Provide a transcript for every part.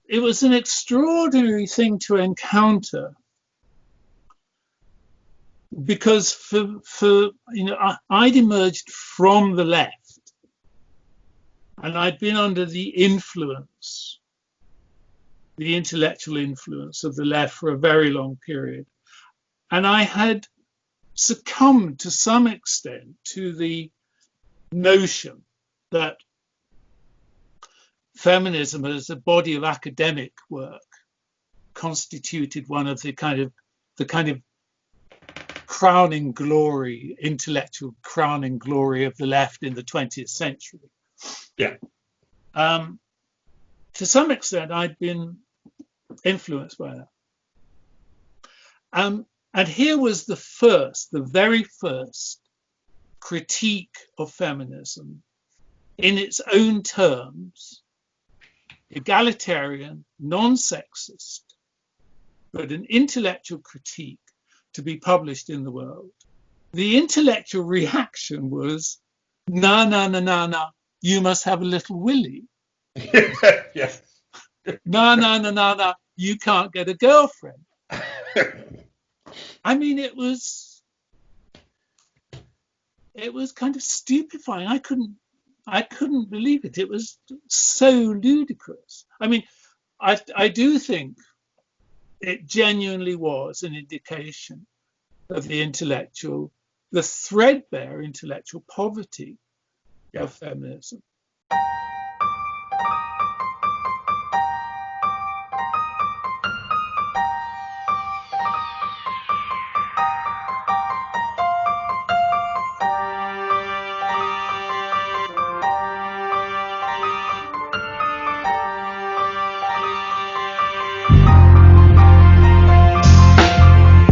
it was an extraordinary thing to encounter, because I'd emerged from the left, and I'd been under the intellectual influence of the left for a very long period. And I had succumbed to some extent to the notion that feminism as a body of academic work constituted one of the kind of crowning glory, intellectual crowning glory of the left in the 20th century. Yeah. To some extent, I'd been influenced by that. And here was the very first critique of feminism in its own terms, egalitarian, non-sexist, but an intellectual critique to be published in the world. The intellectual reaction was, no, you must have a little willy. Yes. No, you can't get a girlfriend. I mean, it was kind of stupefying. I couldn't believe it. It was so ludicrous. I mean, I do think it genuinely was an indication of the threadbare intellectual poverty of feminism.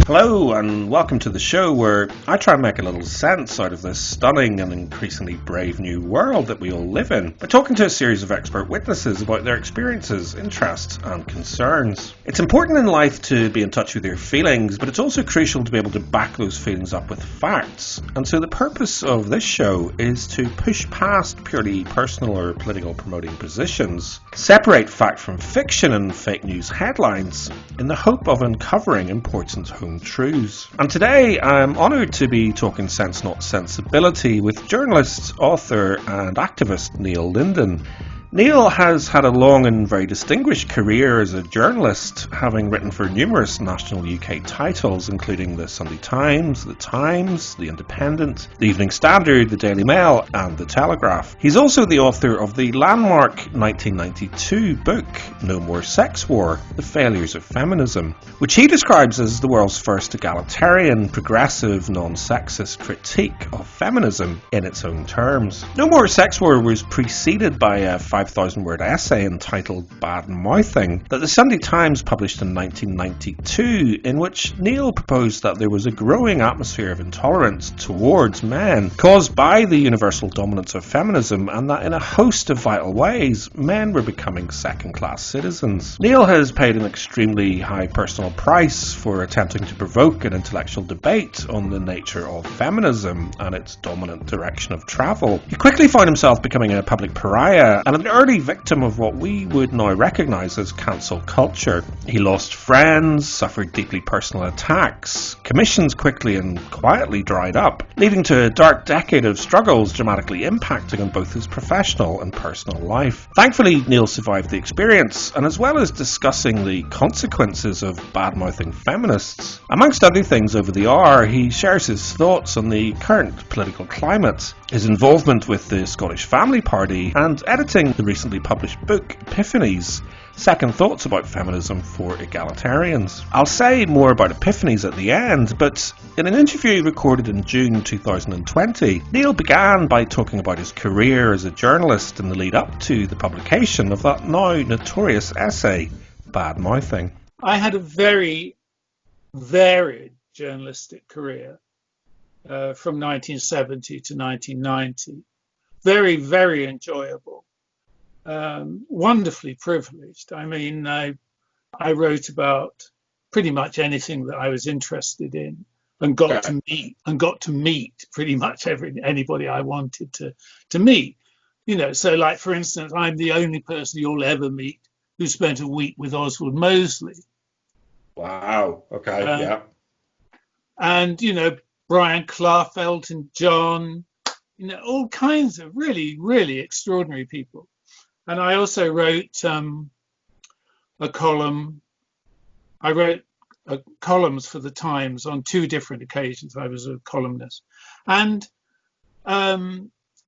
Hello and welcome to the show where I try and make a little sense out of this stunning and increasingly brave new world that we all live in by talking to a series of expert witnesses about their experiences, interests and concerns. It's important in life to be in touch with your feelings, but it's also crucial to be able to back those feelings up with facts. And so the purpose of this show is to push past purely personal or political promoting positions, separate fact from fiction and fake news headlines in the hope of uncovering important home truths. And today I'm honoured to be talking Sense Not Sensibility with journalist, author and activist Neil Lyndon. Neil has had a long and very distinguished career as a journalist, having written for numerous national UK titles, including the Sunday Times, the Times, the Independent, the Evening Standard, the Daily Mail and the Telegraph. He's also the author of the landmark 1992 book, No More Sex War, The Failures of Feminism, which he describes as the world's first egalitarian, progressive, non-sexist critique of feminism in its own terms. No More Sex War was preceded by a 5,000-word essay entitled Badmouthing that the Sunday Times published in 1992, in which Neil proposed that there was a growing atmosphere of intolerance towards men caused by the universal dominance of feminism, and that in a host of vital ways men were becoming second-class citizens. Neil has paid an extremely high personal price for attempting to provoke an intellectual debate on the nature of feminism and its dominant direction of travel. He quickly found himself becoming a public pariah and an early victim of what we would now recognise as cancel culture. He lost friends, suffered deeply personal attacks, commissions quickly and quietly dried up, leading to a dark decade of struggles dramatically impacting on both his professional and personal life. Thankfully, Neil survived the experience, and as well as discussing the consequences of badmouthing feminists, amongst other things over the hour, he shares his thoughts on the current political climate, his involvement with the Scottish Family Party, and editing the recently published book Epiphanies, Second Thoughts About Feminism for Egalitarians. I'll say more about Epiphanies at the end, but in an interview recorded in June 2020, Neil began by talking about his career as a journalist in the lead up to the publication of that now notorious essay, Badmouthing. I had a very varied journalistic career from 1970 to 1990. Very, very enjoyable. Wonderfully privileged. I mean, I wrote about pretty much anything that I was interested in, and got to meet pretty much anybody I wanted to meet. You know, so like for instance, I'm the only person you'll ever meet who spent a week with Oswald Mosley. Wow. Okay. Yeah. And, Brian Clough, Elton John, all kinds of really, really extraordinary people. And I also wrote a column. I wrote columns for the Times on 2 different occasions. I was a columnist. And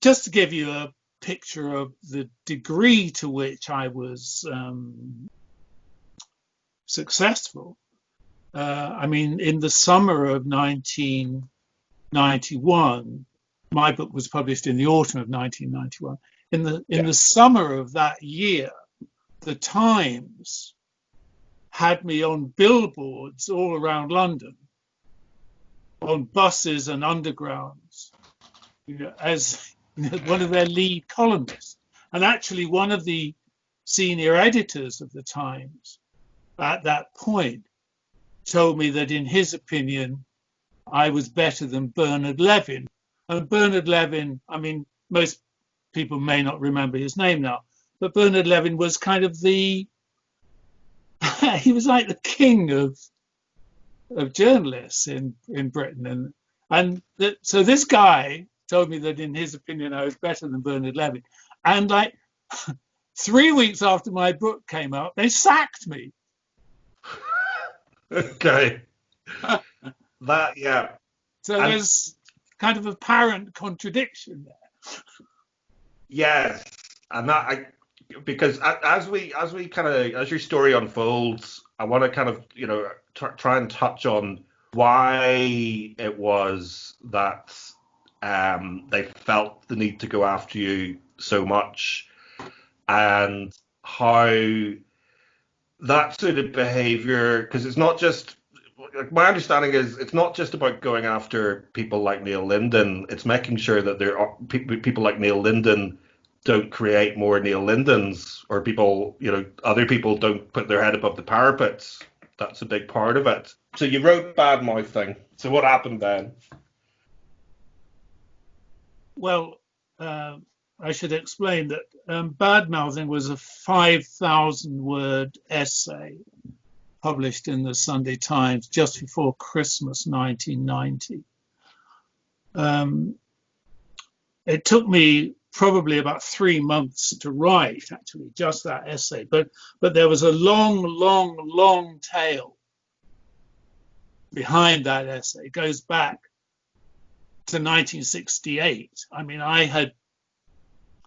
just to give you a picture of the degree to which I was successful, in the summer of 1991, my book was published in the autumn of 1991. In the summer of that year, the Times had me on billboards all around London, on buses and undergrounds, as one of their lead columnists. And actually, one of the senior editors of the Times at that point told me that, in his opinion, I was better than Bernard Levin. And Bernard Levin, most people may not remember his name now, but Bernard Levin was kind of he was like the king of journalists in Britain. So this guy told me that, in his opinion, I was better than Bernard Levin. And 3 weeks after my book came out, they sacked me. Okay. So there's kind of apparent contradiction there. Yes, and because as your story unfolds, I want to kind of try and touch on why it was that they felt the need to go after you so much, and how that sort of behavior, because it's not just, my understanding is, it's not just about going after people like Neil Lyndon. It's making sure that there are people like Neil Lyndon don't create more Neil Lyndons, or people, other people don't put their head above the parapets. That's a big part of it. So you wrote Badmouthing. So what happened then? Well, I should explain that Badmouthing was a 5,000-word essay published in the Sunday Times just before Christmas 1990. It took me probably about 3 months to write, actually, just that essay. But there was a long tail behind that essay. It goes back to 1968.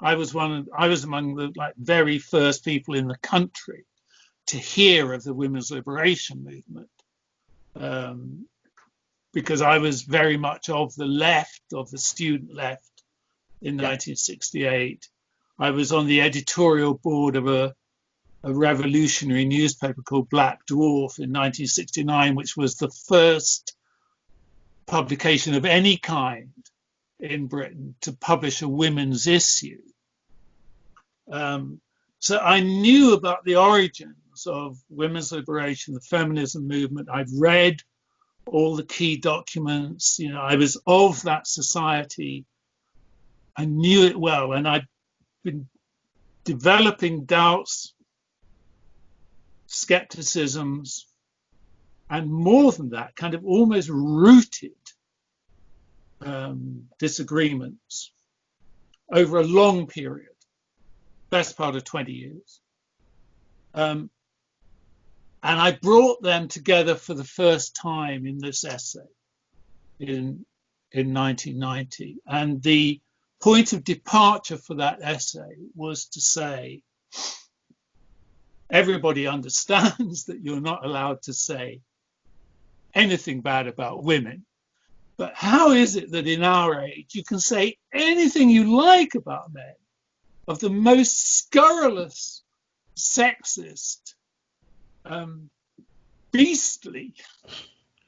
I was among the very first people in the country to hear of the women's liberation movement, because I was very much of the left, of the student left in 1968. I was on the editorial board of a revolutionary newspaper called Black Dwarf in 1969, which was the first publication of any kind in Britain to publish a women's issue. So I knew about the origins of women's liberation, the feminism movement. I'd read all the key documents. I was of that society. I knew it well, and I'd been developing doubts, skepticisms, and more than that, kind of almost rooted disagreements over a long period, best part of 20 years. And I brought them together for the first time in this essay in 1990. And the point of departure for that essay was to say, everybody understands that you're not allowed to say anything bad about women. But how is it that in our age you can say anything you like about men, of the most scurrilous, sexist, beastly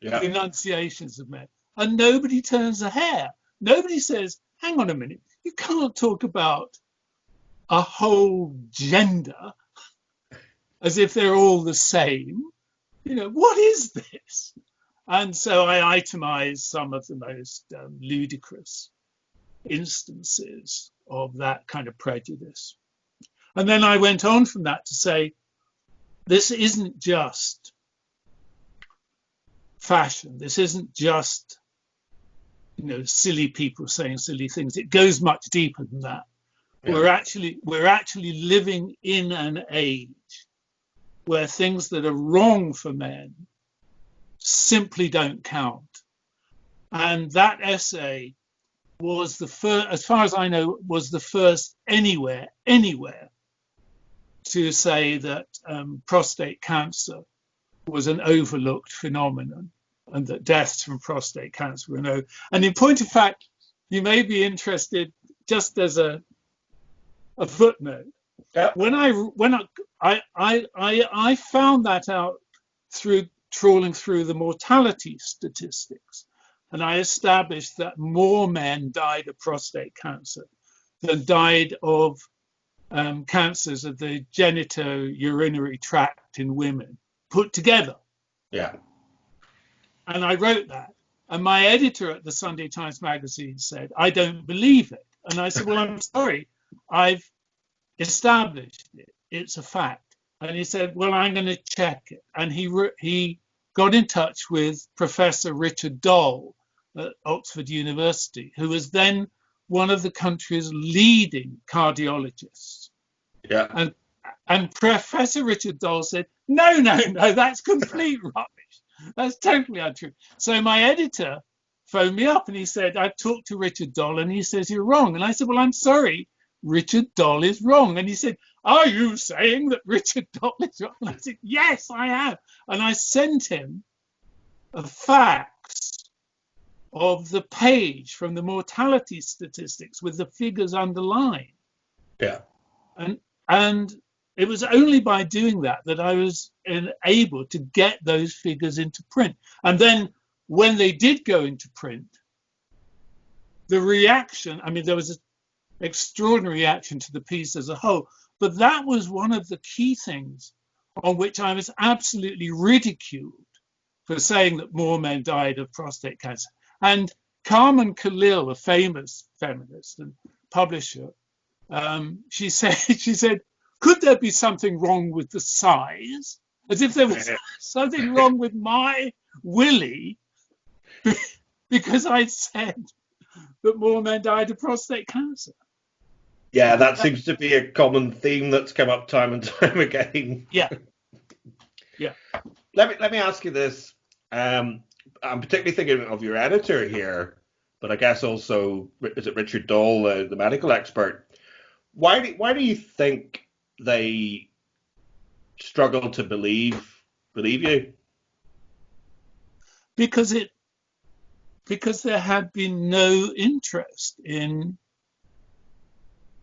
enunciations of men, and nobody turns a hair? Nobody says, hang on a minute, you can't talk about a whole gender as if they're all the same. What is this? And so I itemized some of the most ludicrous instances of that kind of prejudice. And then I went on from that to say, this isn't just fashion. This isn't just, silly people saying silly things. It goes much deeper than that. Yeah. We're actually living in an age where things that are wrong for men simply don't count. And that essay was the first, as far as I know, was the first anywhere to say that prostate cancer was an overlooked phenomenon and that deaths from prostate cancer were no. And in point of fact, you may be interested, just as a footnote. Yeah. When I found that out through trawling through the mortality statistics, and I established that more men died of prostate cancer than died of cancers of the genitourinary tract in women put together. Yeah. And I wrote that. And my editor at the Sunday Times Magazine said, I don't believe it. And I said, well, I'm sorry, I've established it. It's a fact. And he said, well, I'm going to check it. And he got in touch with Professor Richard Doll at Oxford University, who was then one of the country's leading cardiologists. Yeah. And Professor Richard Doll said, no, that's complete rubbish. That's totally untrue. So my editor phoned me up and he said, I've talked to Richard Doll and he says you're wrong. And I said, well, I'm sorry, Richard Doll is wrong. And he said, are you saying that Richard Doll is wrong? And I said, yes, I am. And I sent him a fax of the page from the mortality statistics with the figures underlined. Yeah. And it was only by doing that I was able to get those figures into print. And then when they did go into print, the reaction, I mean, there was an extraordinary reaction to the piece as a whole, but that was one of the key things on which I was absolutely ridiculed for saying that more men died of prostate cancer. And Carmen Khalil, a famous feminist and publisher, she said, could there be something wrong with the size? As if there was something wrong with my willy, because I said that more men died of prostate cancer. Yeah, that seems to be a common theme that's come up time and time again. Yeah. Let me ask you this. I'm particularly thinking of your editor here, but I guess also, is it Richard Doll, the medical expert? Why do you think they struggle to believe you? Because there had been no interest in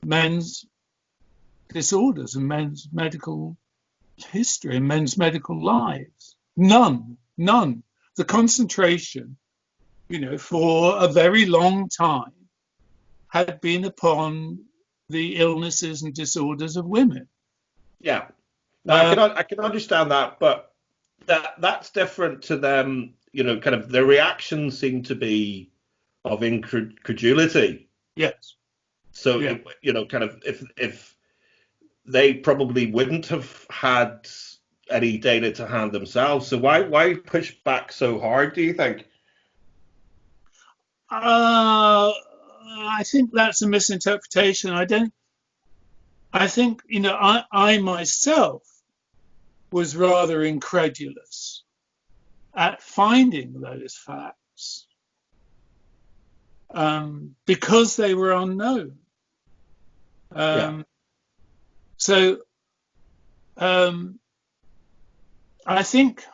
men's disorders and men's medical history and men's medical lives. None. The concentration, for a very long time had been upon the illnesses and disorders of women. Yeah, I can understand that, but that's different to them. Kind of their reactions seem to be of incredulity. Yes. So yeah. Kind of if they probably wouldn't have had any data to hand themselves, so why push back so hard, do you think? I think that's a misinterpretation. I think, I myself was rather incredulous at finding those facts because they were unknown. So I think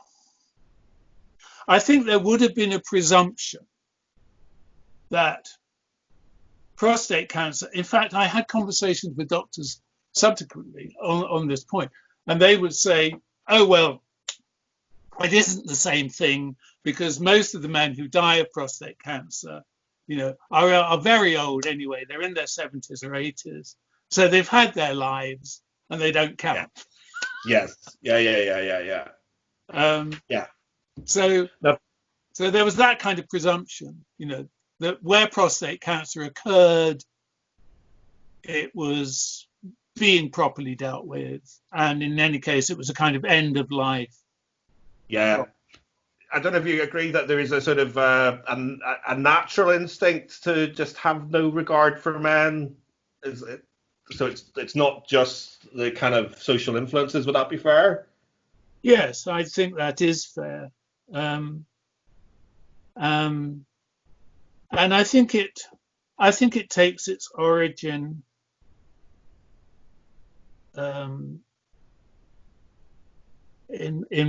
there would have been a presumption that prostate cancer, in fact, I had conversations with doctors subsequently on this point, and they would say, oh, well, it isn't the same thing because most of the men who die of prostate cancer, are very old anyway. They're in their 70s or 80s. So they've had their lives and they don't count. Yeah. Yes. Yeah. So there was that kind of presumption, that where prostate cancer occurred, it was being properly dealt with, and in any case, it was a kind of end of life. Yeah. I don't know if you agree that there is a sort of a natural instinct to just have no regard for men. Is it, so it's not just the kind of social influences. Would that be fair? Yes, I think that is fair. Um, um, and I think it takes its origin in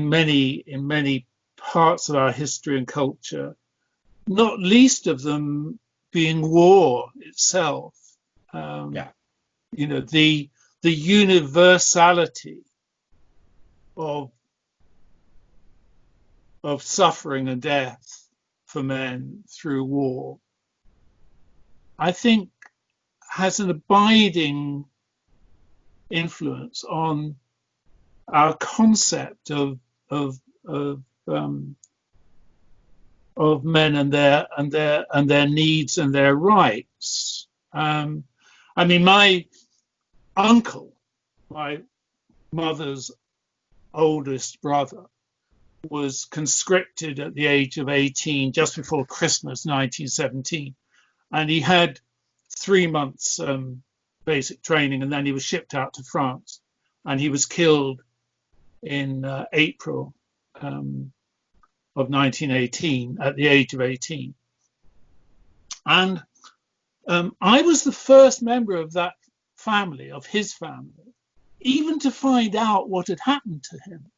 many parts of our history and culture, not least of them being war itself. Yeah. You know, the universality of suffering and death for men through war, I think, has an abiding influence on our concept of men and their needs and their rights. I mean, my uncle, my mother's oldest brother, was conscripted at the age of 18, just before Christmas 1917, and he had 3 months basic training, and then he was shipped out to France, and he was killed in April of 1918 at the age of 18. And I was the first member of that family, of his family, even to find out what had happened to him.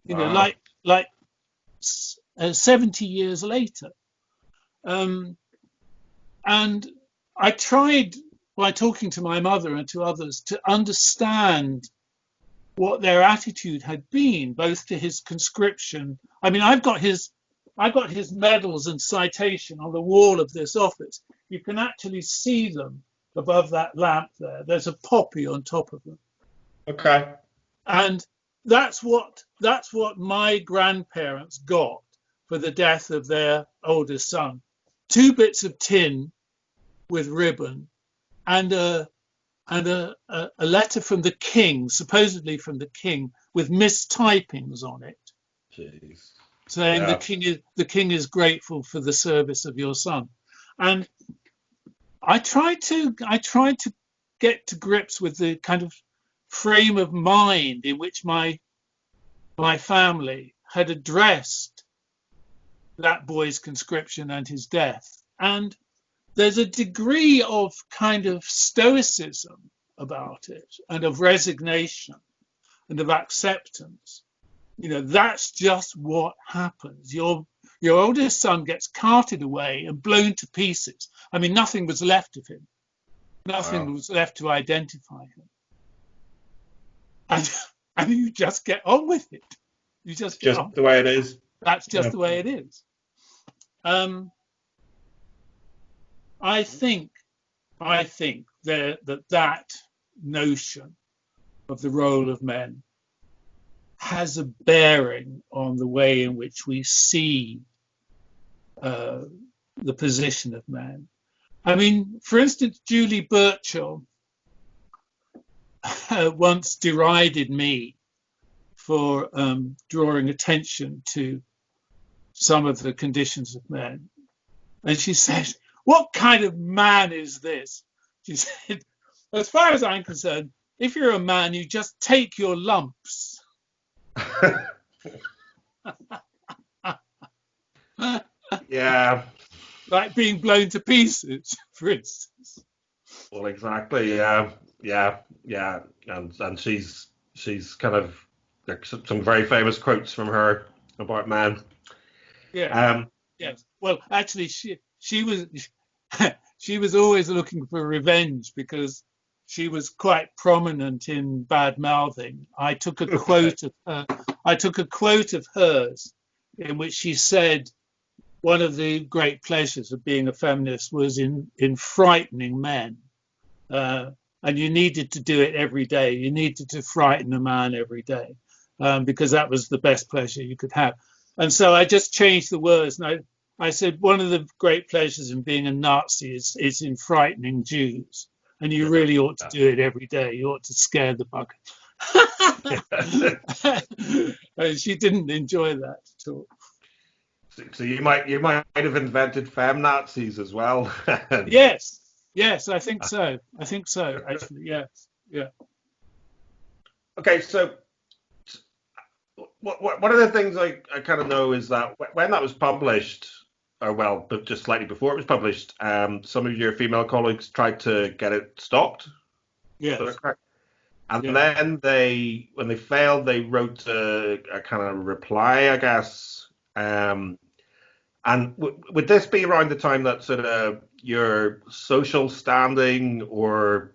You know, like 70 years later. And I tried, by talking to my mother and to others, to understand what their attitude had been, both to his conscription. I mean, I've got his medals and citation on the wall of this office. You can actually see them above that lamp there. There's a poppy on top of them. Okay. And that's what my grandparents got for the death of their oldest son. 2 bits of tin with ribbon and a letter from the king, supposedly from the king, with mistypings on it. Jeez. Saying Yeah. the king is grateful for the service of your son. And I tried to get to grips with the kind of frame of mind in which my family had addressed that boy's conscription and his death. And there's a degree of kind of stoicism about it, and of resignation and of acceptance. You know, that's just what happens. Your oldest son gets carted away and blown to pieces. I mean, nothing was left of him. Nothing was left to identify him. And you just get on with it. You just get on. The way it is. That's just the way it is. I think that notion of the role of men has a bearing on the way in which we see the position of men. I mean, for instance, Julie Burchill once derided me for drawing attention to some of the conditions of men. And she said, "What kind of man is this?" She said, "As far as I'm concerned, if you're a man, you just take your lumps." Yeah. Like being blown to pieces, for instance. Well, exactly. Yeah. And she's kind of like some very famous quotes from her about men. Yeah. Yes. Well, actually, she was she was always looking for revenge because she was quite prominent in Badmouthing. I took a quote of hers in which she said one of the great pleasures of being a feminist was in frightening men. And you needed to do it every day. You needed to frighten a man every day because that was the best pleasure you could have. And so I just changed the words. And I said one of the great pleasures in being a Nazi is in frightening Jews. and you really ought to do it every day. You ought to scare the bug. And she didn't enjoy that at all. So you might have invented feminazis as well. Yes, I think so. Actually, yes, yeah. Okay, so one of the things I kind of know is that when that was published, or well, but just slightly before it was published, some of your female colleagues tried to get it stopped. Yes. Is that correct? And then when they failed, they wrote a kind of reply, I guess. And would this be around the time that sort of your social standing, or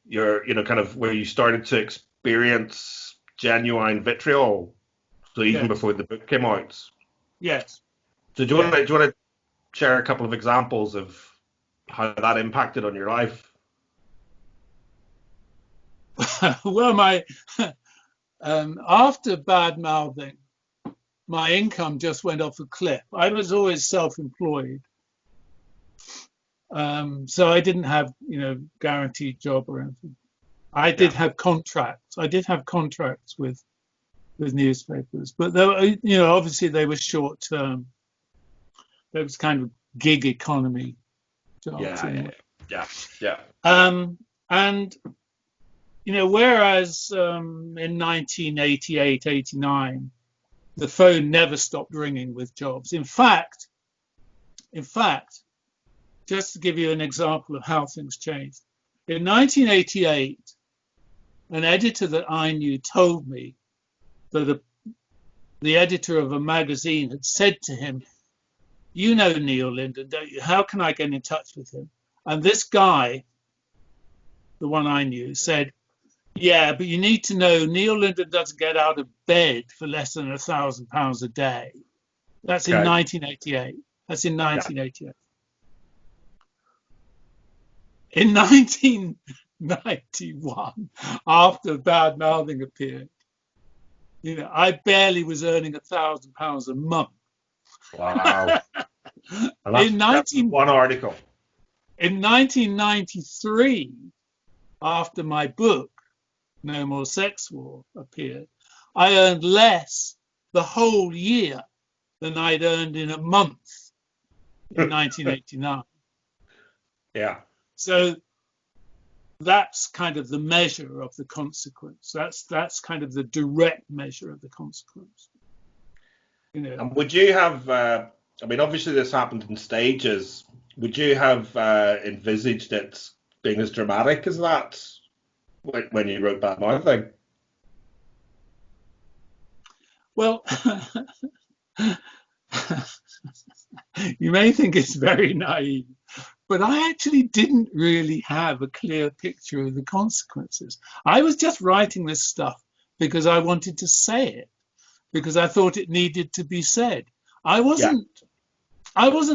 your, kind of where you started to experience genuine vitriol? So even before the book came out. Yes. So do you want to share a couple of examples of how that impacted on your life? Well, after Badmouthing, my income just went off a cliff. I was always self-employed, so I didn't have, guaranteed job or anything. I did have contracts. I did have contracts with newspapers, but they were, obviously they were short term. There was kind of gig economy jobs. Yeah. And whereas in 1988, 89, the phone never stopped ringing with jobs. In fact, just to give you an example of how things changed, in 1988, an editor that I knew told me that the editor of a magazine had said to him, "You know Neil Lyndon, don't you? How can I get in touch with him?" And this guy, the one I knew, said, "Yeah, but you need to know Neil Lyndon doesn't get out of bed for less than £1,000 a day." That's in 1988. That's in 1988. In 1991, after Badmouthing appeared, I barely was earning £1,000 a month. Wow. That's one article. In 1993, after my book, No More Sex War, appeared, I earned less the whole year than I'd earned in a month in 1989. Yeah. So that's kind of the measure of the consequence. That's kind of the direct measure of the consequence. And would you have, obviously this happened in stages. Would you have envisaged it being as dramatic as that when you wrote Badmouthing? Well, you may think it's very naive, but I actually didn't really have a clear picture of the consequences. I was just writing this stuff because I wanted to say it, because I thought it needed to be said. I wasn't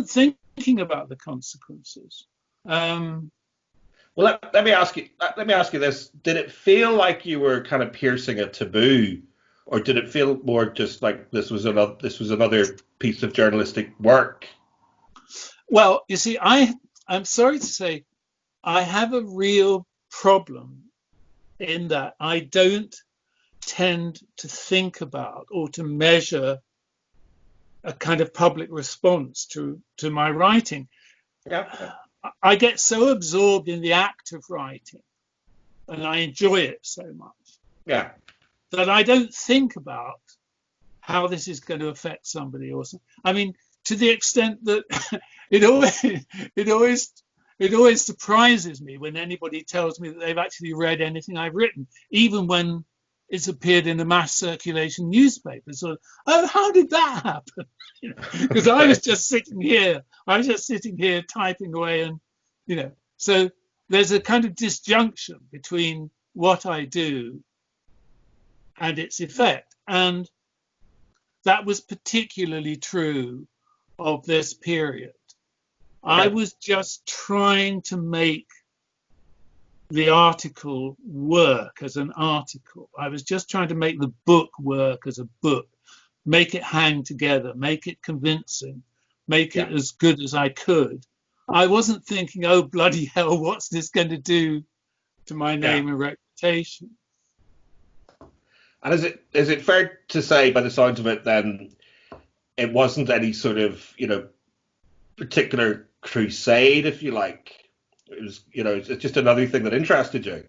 thinking about the consequences. Well, let me ask you this: did it feel like you were kind of piercing a taboo, or did it feel more just like this was another piece of journalistic work? Well, you see, I'm sorry to say, I have a real problem in that I don't tend to think about or to measure a kind of public response to my writing. Yeah. I get so absorbed in the act of writing, and I enjoy it so much, that I don't think about how this is going to affect somebody or something. I mean, to the extent that it always surprises me when anybody tells me that they've actually read anything I've written, even when it's appeared in a mass circulation newspaper. So, oh, how did that happen? Because I was just sitting here typing away, and so there's a kind of disjunction between what I do and its effect, and that was particularly true of this period. I was just trying to make the article work as an article. I was just trying to make the book work as a book, make it hang together, make it convincing, make it as good as I could. I wasn't thinking, oh, bloody hell, what's this going to do to my Yeah. name and reputation? And is it fair to say, by the sounds of it, then it wasn't any sort of, particular crusade, if you like? It was, it's just another thing that interested you.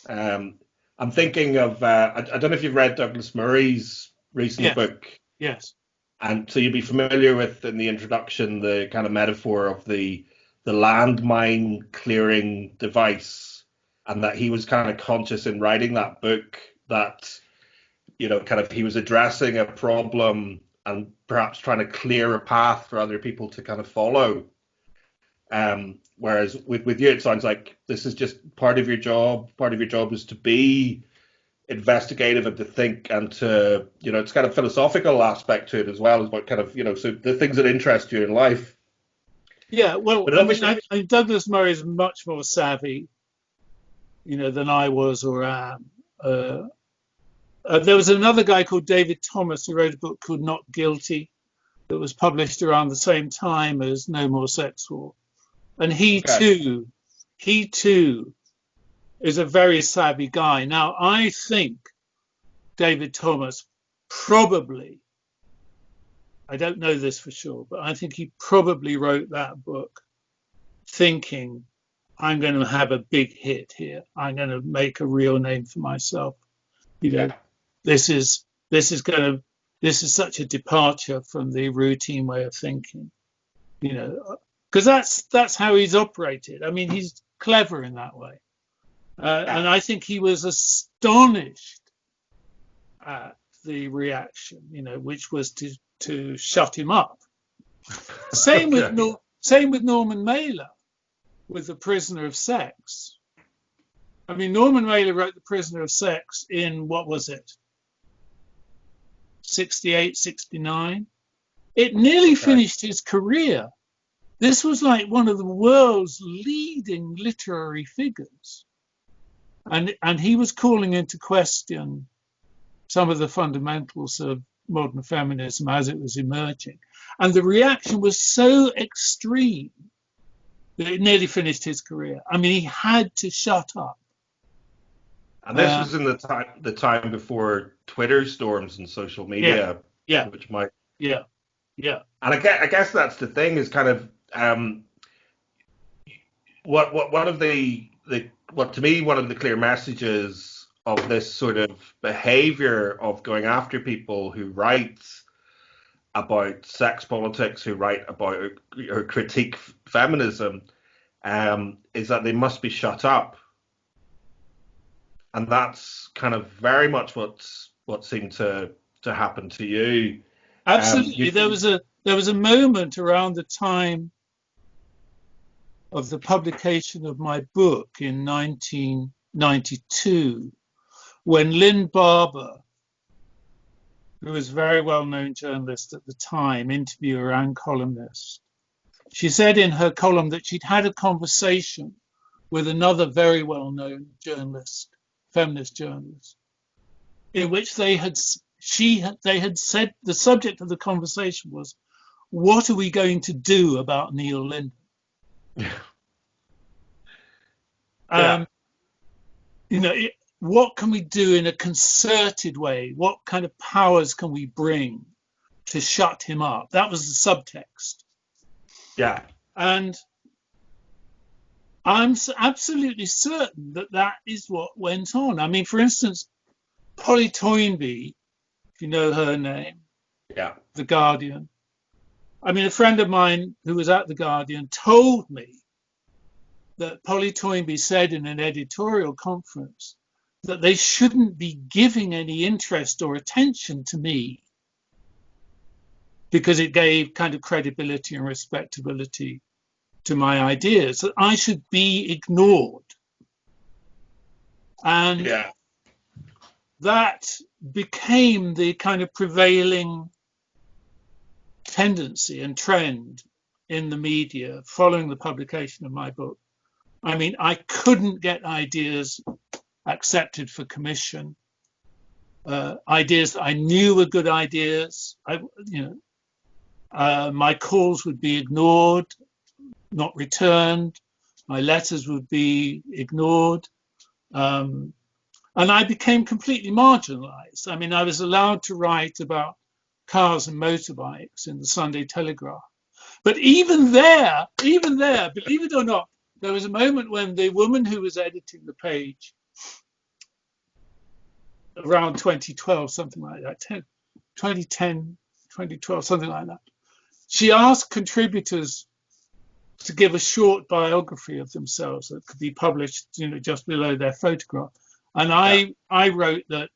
I'm thinking of, I don't know if you've read Douglas Murray's recent Yes, book. yes, And so you'd be familiar with, in the introduction, the kind of metaphor of the landmine clearing device, and that he was kind of conscious in writing that book that, kind of he was addressing a problem and perhaps trying to clear a path for other people to kind of follow. Whereas with you, it sounds like this is just part of your job. Part of your job is to be investigative and to think and to, it's kind of philosophical aspect to it as well, as what kind of, so the things that interest you in life. yeah. Well, But obviously, I mean, Douglas Murray is much more savvy, than I was or am. There was another guy called David Thomas who wrote a book called Not Guilty that was published around the same time as No More Sex War, and he too is a very savvy guy. Now, I think David Thomas probably, I don't know this for sure, but I think he probably wrote that book thinking, I'm going to have a big hit here. I'm going to make a real name for myself. This is such a departure from the routine way of thinking, because that's how he's operated. I mean, he's clever in that way. And I think he was astonished at the reaction, which was to shut him up. Same with Norman Mailer with The Prisoner of Sex. I mean, Norman Mailer wrote The Prisoner of Sex in, what was it, 68, 69? It nearly finished his career. This was like one of the world's leading literary figures. And he was calling into question some of the fundamentals of modern feminism as it was emerging. And the reaction was so extreme that it nearly finished his career. I mean, he had to shut up. And this was in the time before Twitter storms and social media, which might, yeah. And I guess that's the thing, is kind of what one of the what to me one of the clear messages of this sort of behavior of going after people who write about sex politics, who write about or critique feminism, is that they must be shut up. And that's kind of very much what seemed to happen to you. Absolutely. There was a moment around the time of the publication of my book in 1992 when Lynn Barber, who was a very well-known journalist at the time, interviewer and columnist, she said in her column that she'd had a conversation with another very well-known journalist, feminist journalist, in which they had said the subject of the conversation was, what are we going to do about Neil Lyndon? What can we do in a concerted way? What kind of powers can we bring to shut him up? That was the subtext. Yeah. And I'm absolutely certain that is what went on. I mean, for instance, Polly Toynbee, if you know her name, The Guardian. I mean, a friend of mine who was at The Guardian told me that Polly Toynbee said in an editorial conference that they shouldn't be giving any interest or attention to me because it gave kind of credibility and respectability to my ideas, that I should be ignored. And that became the kind of prevailing tendency and trend in the media following the publication of my book. I mean, I couldn't get ideas accepted for commission, ideas that I knew were good ideas. My calls would be ignored. not returned. My letters would be ignored. And I became completely marginalized. I mean, I was allowed to write about cars and motorbikes in the Sunday Telegraph. But even there, believe it or not, there was a moment when the woman who was editing the page, around 2012, something like that, 2010, 2012, something like that, she asked contributors to give a short biography of themselves that could be published, just below their photograph. And I wrote that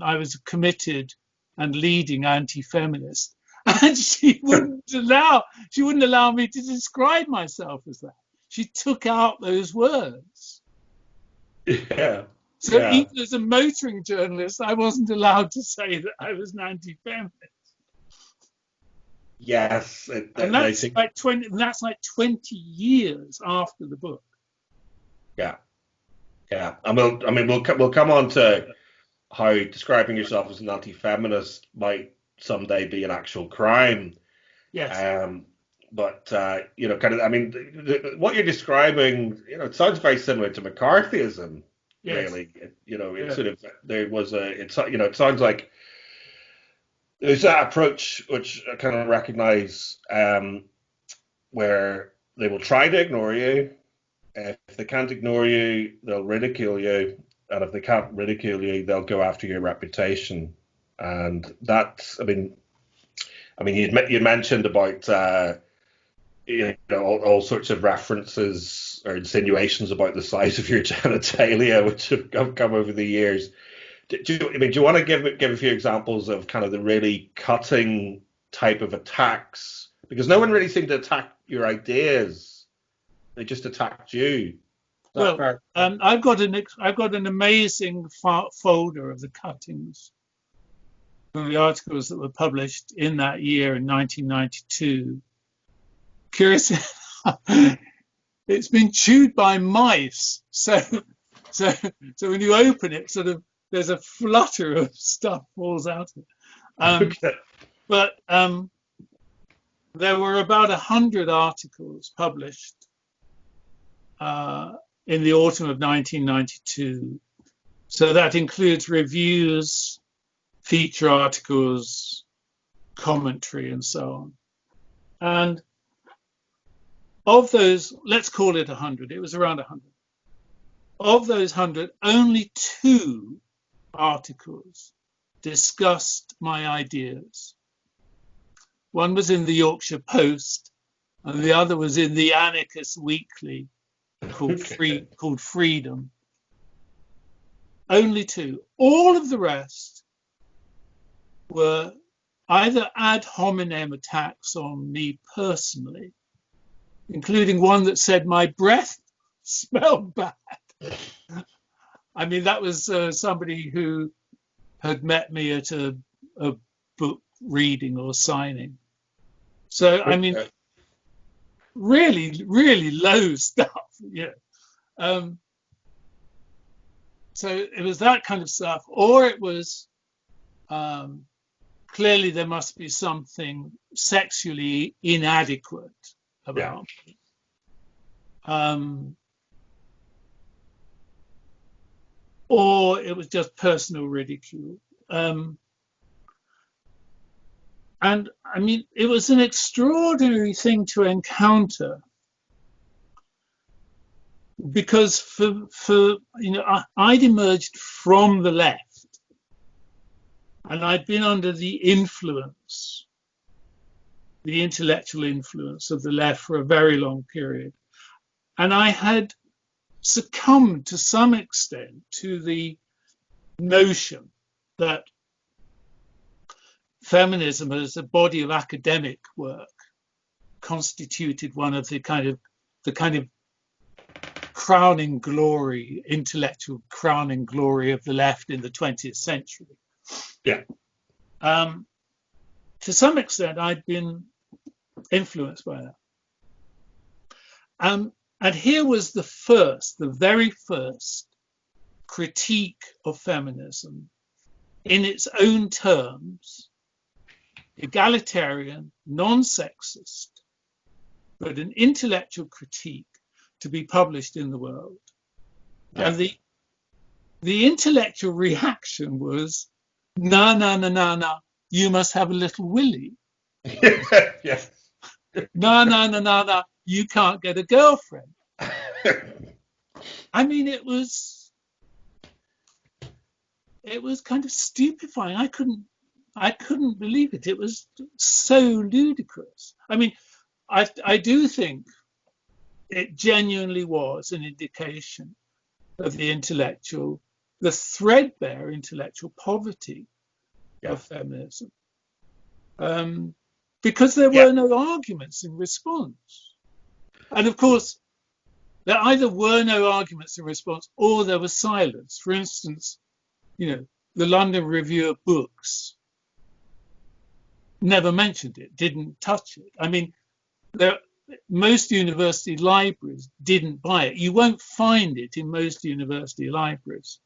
I was a committed and leading anti-feminist, and she wouldn't allow me to describe myself as that. She took out those words. Yeah. So even as a motoring journalist, I wasn't allowed to say that I was an anti-feminist. Yes, and that's like 20. And that's like 20 years after the book. Yeah, yeah. We'll come on to how describing yourself as an anti-feminist might someday be an actual crime. Yes. But what you're describing, it sounds very similar to McCarthyism. Yes. Really, it sounds like there's that approach which I kind of recognize, where they will try to ignore you. If they can't ignore you, they'll ridicule you, and if they can't ridicule you, they'll go after your reputation. And that's, you mentioned about all sorts of references or insinuations about the size of your genitalia, which have come over the years. Do you want to give a few examples of kind of the really cutting type of attacks? Because no one really seemed to attack your ideas; they just attacked you. Well, I've got an amazing folder of the cuttings from the articles that were published in that year in 1992. Curiously, it's been chewed by mice. So when you open it, sort of, there's a flutter of stuff falls out of it. Okay. But there were about 100 articles published in the autumn of 1992. So that includes reviews, feature articles, commentary, and so on. And of those, let's call it 100, it was around 100. Of those 100, only 2 articles discussed my ideas. One was in the Yorkshire Post, and the other was in the anarchist weekly called Freedom. Only 2. All of the rest were either ad hominem attacks on me personally, including one that said my breath smelled bad. I mean, that was somebody who had met me at a book reading or signing. So, I mean, really, really low stuff. Yeah. So it was that kind of stuff, or it was clearly there must be something sexually inadequate about me. Or it was just personal ridicule. And I mean, it was an extraordinary thing to encounter, because I'd emerged from the left, and I'd been under the influence, the intellectual influence of the left for a very long period. And I had succumbed to some extent to the notion that feminism as a body of academic work constituted one of the kind of crowning glory, intellectual crowning glory of the left in the 20th century. Yeah. To some extent, I'd been influenced by that. And here was the very first critique of feminism in its own terms, egalitarian, non-sexist, but an intellectual critique to be published in the world. Yeah. And the intellectual reaction was, no, no, no, no, no, you must have a little willy. Yes. No, no, no, no, no, you can't get a girlfriend. I mean, it was kind of stupefying. I couldn't believe it. It was so ludicrous. I mean, I do think it genuinely was an indication of the threadbare intellectual poverty of feminism, because there were no arguments in response. And of course, there either were no arguments in response or there was silence. For instance, the London Review of Books never mentioned it, didn't touch it. I mean, most university libraries didn't buy it. You won't find it in most university libraries.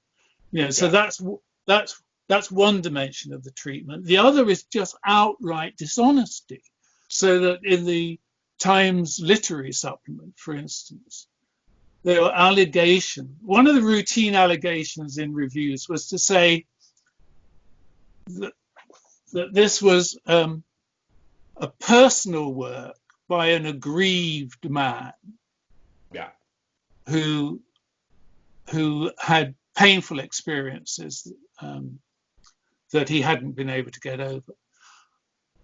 So that's one dimension of the treatment. The other is just outright dishonesty. So that in the Times literary supplement, for instance, there were allegations. One of the routine allegations in reviews was to say that this was a personal work by an aggrieved man who had painful experiences that he hadn't been able to get over.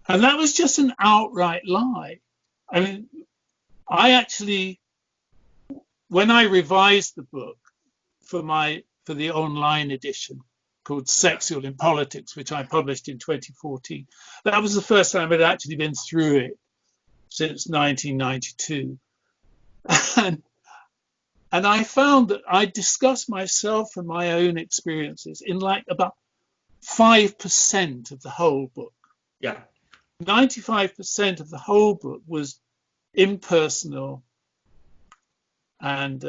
And that was just an outright lie. I mean, when I revised the book for the online edition called Sexual in Politics, which I published in 2014, that was the first time I'd actually been through it since 1992. And I found that I discussed myself and my own experiences in like about 5% of the whole book. 95% of the whole book was impersonal and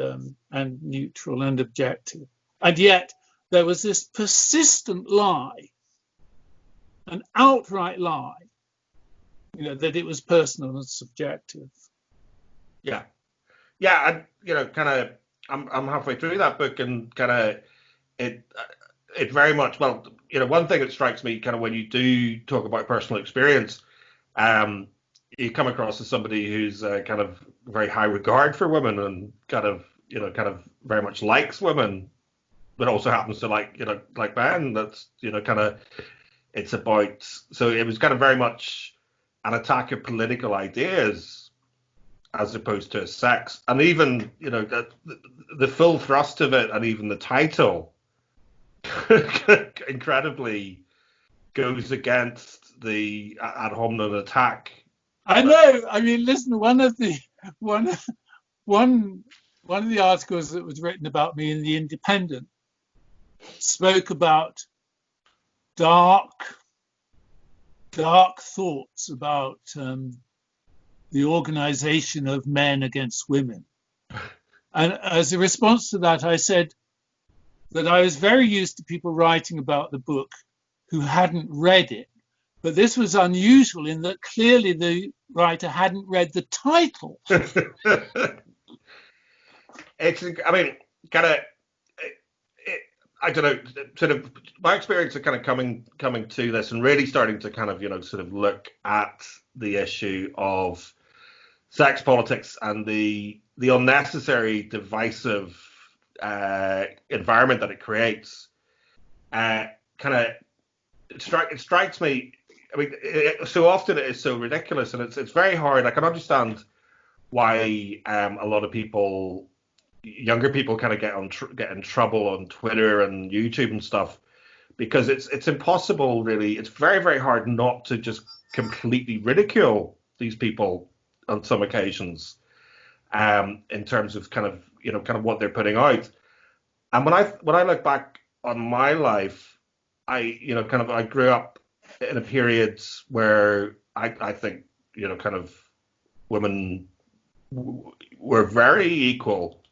neutral and objective. And yet there was this persistent lie, an outright lie, that it was personal and subjective. And I'm halfway through that book, and it very much, one thing that strikes me when you do talk about personal experience, you come across as somebody who's kind of very high regard for women and kind of very much likes women, but also happens to like men. That's it's about, so it was kind of very much an attack of political ideas as opposed to sex, and even the full thrust of it, and even the title incredibly goes against the ad hominem attack. I know. I mean, listen, one of the articles that was written about me in the Independent spoke about dark thoughts about the organization of men against women. And as a response to that, I said that I was very used to people writing about the book who hadn't read it. But this was unusual in that clearly the writer hadn't read the title. I don't know, sort of my experience of coming to this and really starting to sort of look at the issue of sex politics and the unnecessary divisive environment that it creates. It strikes me. I mean, so often it is so ridiculous, and it's very hard. I can understand why a lot of people, younger people, get in trouble on Twitter and YouTube and stuff, because it's impossible, really. It's very, very hard not to just completely ridicule these people on some occasions, in terms of what they're putting out. And when I look back on my life, I grew up in a period where I think women were very equal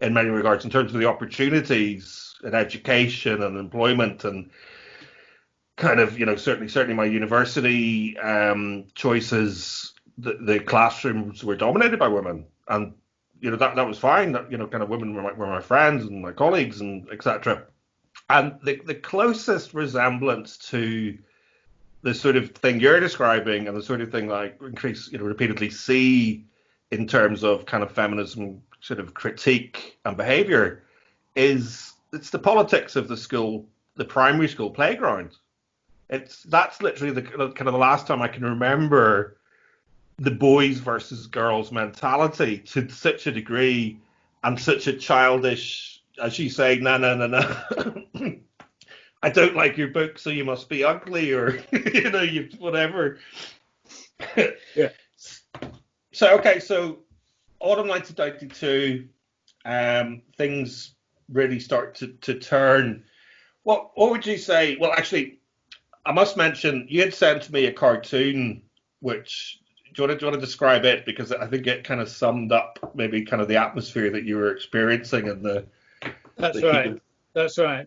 in many regards in terms of the opportunities in education and employment, and certainly my university choices the classrooms were dominated by women, and that was fine. That kind of women were my friends and my colleagues and etc. And the closest resemblance to the sort of thing you're describing, and the sort of thing that I repeatedly see in terms of kind of feminism sort of critique and behavior, it's the politics of the primary school playground. That's literally the kind of the last time I can remember the boys versus girls mentality to such a degree, and such a childish, as you say, no. I don't like your book, so you must be ugly, or you whatever. Yeah. So autumn 1992, things really start to turn. What would you say? Well, actually, I must mention you had sent me a cartoon, which do you want to describe it, because I think it kind of summed up maybe kind of the atmosphere that you were experiencing and the. That's right.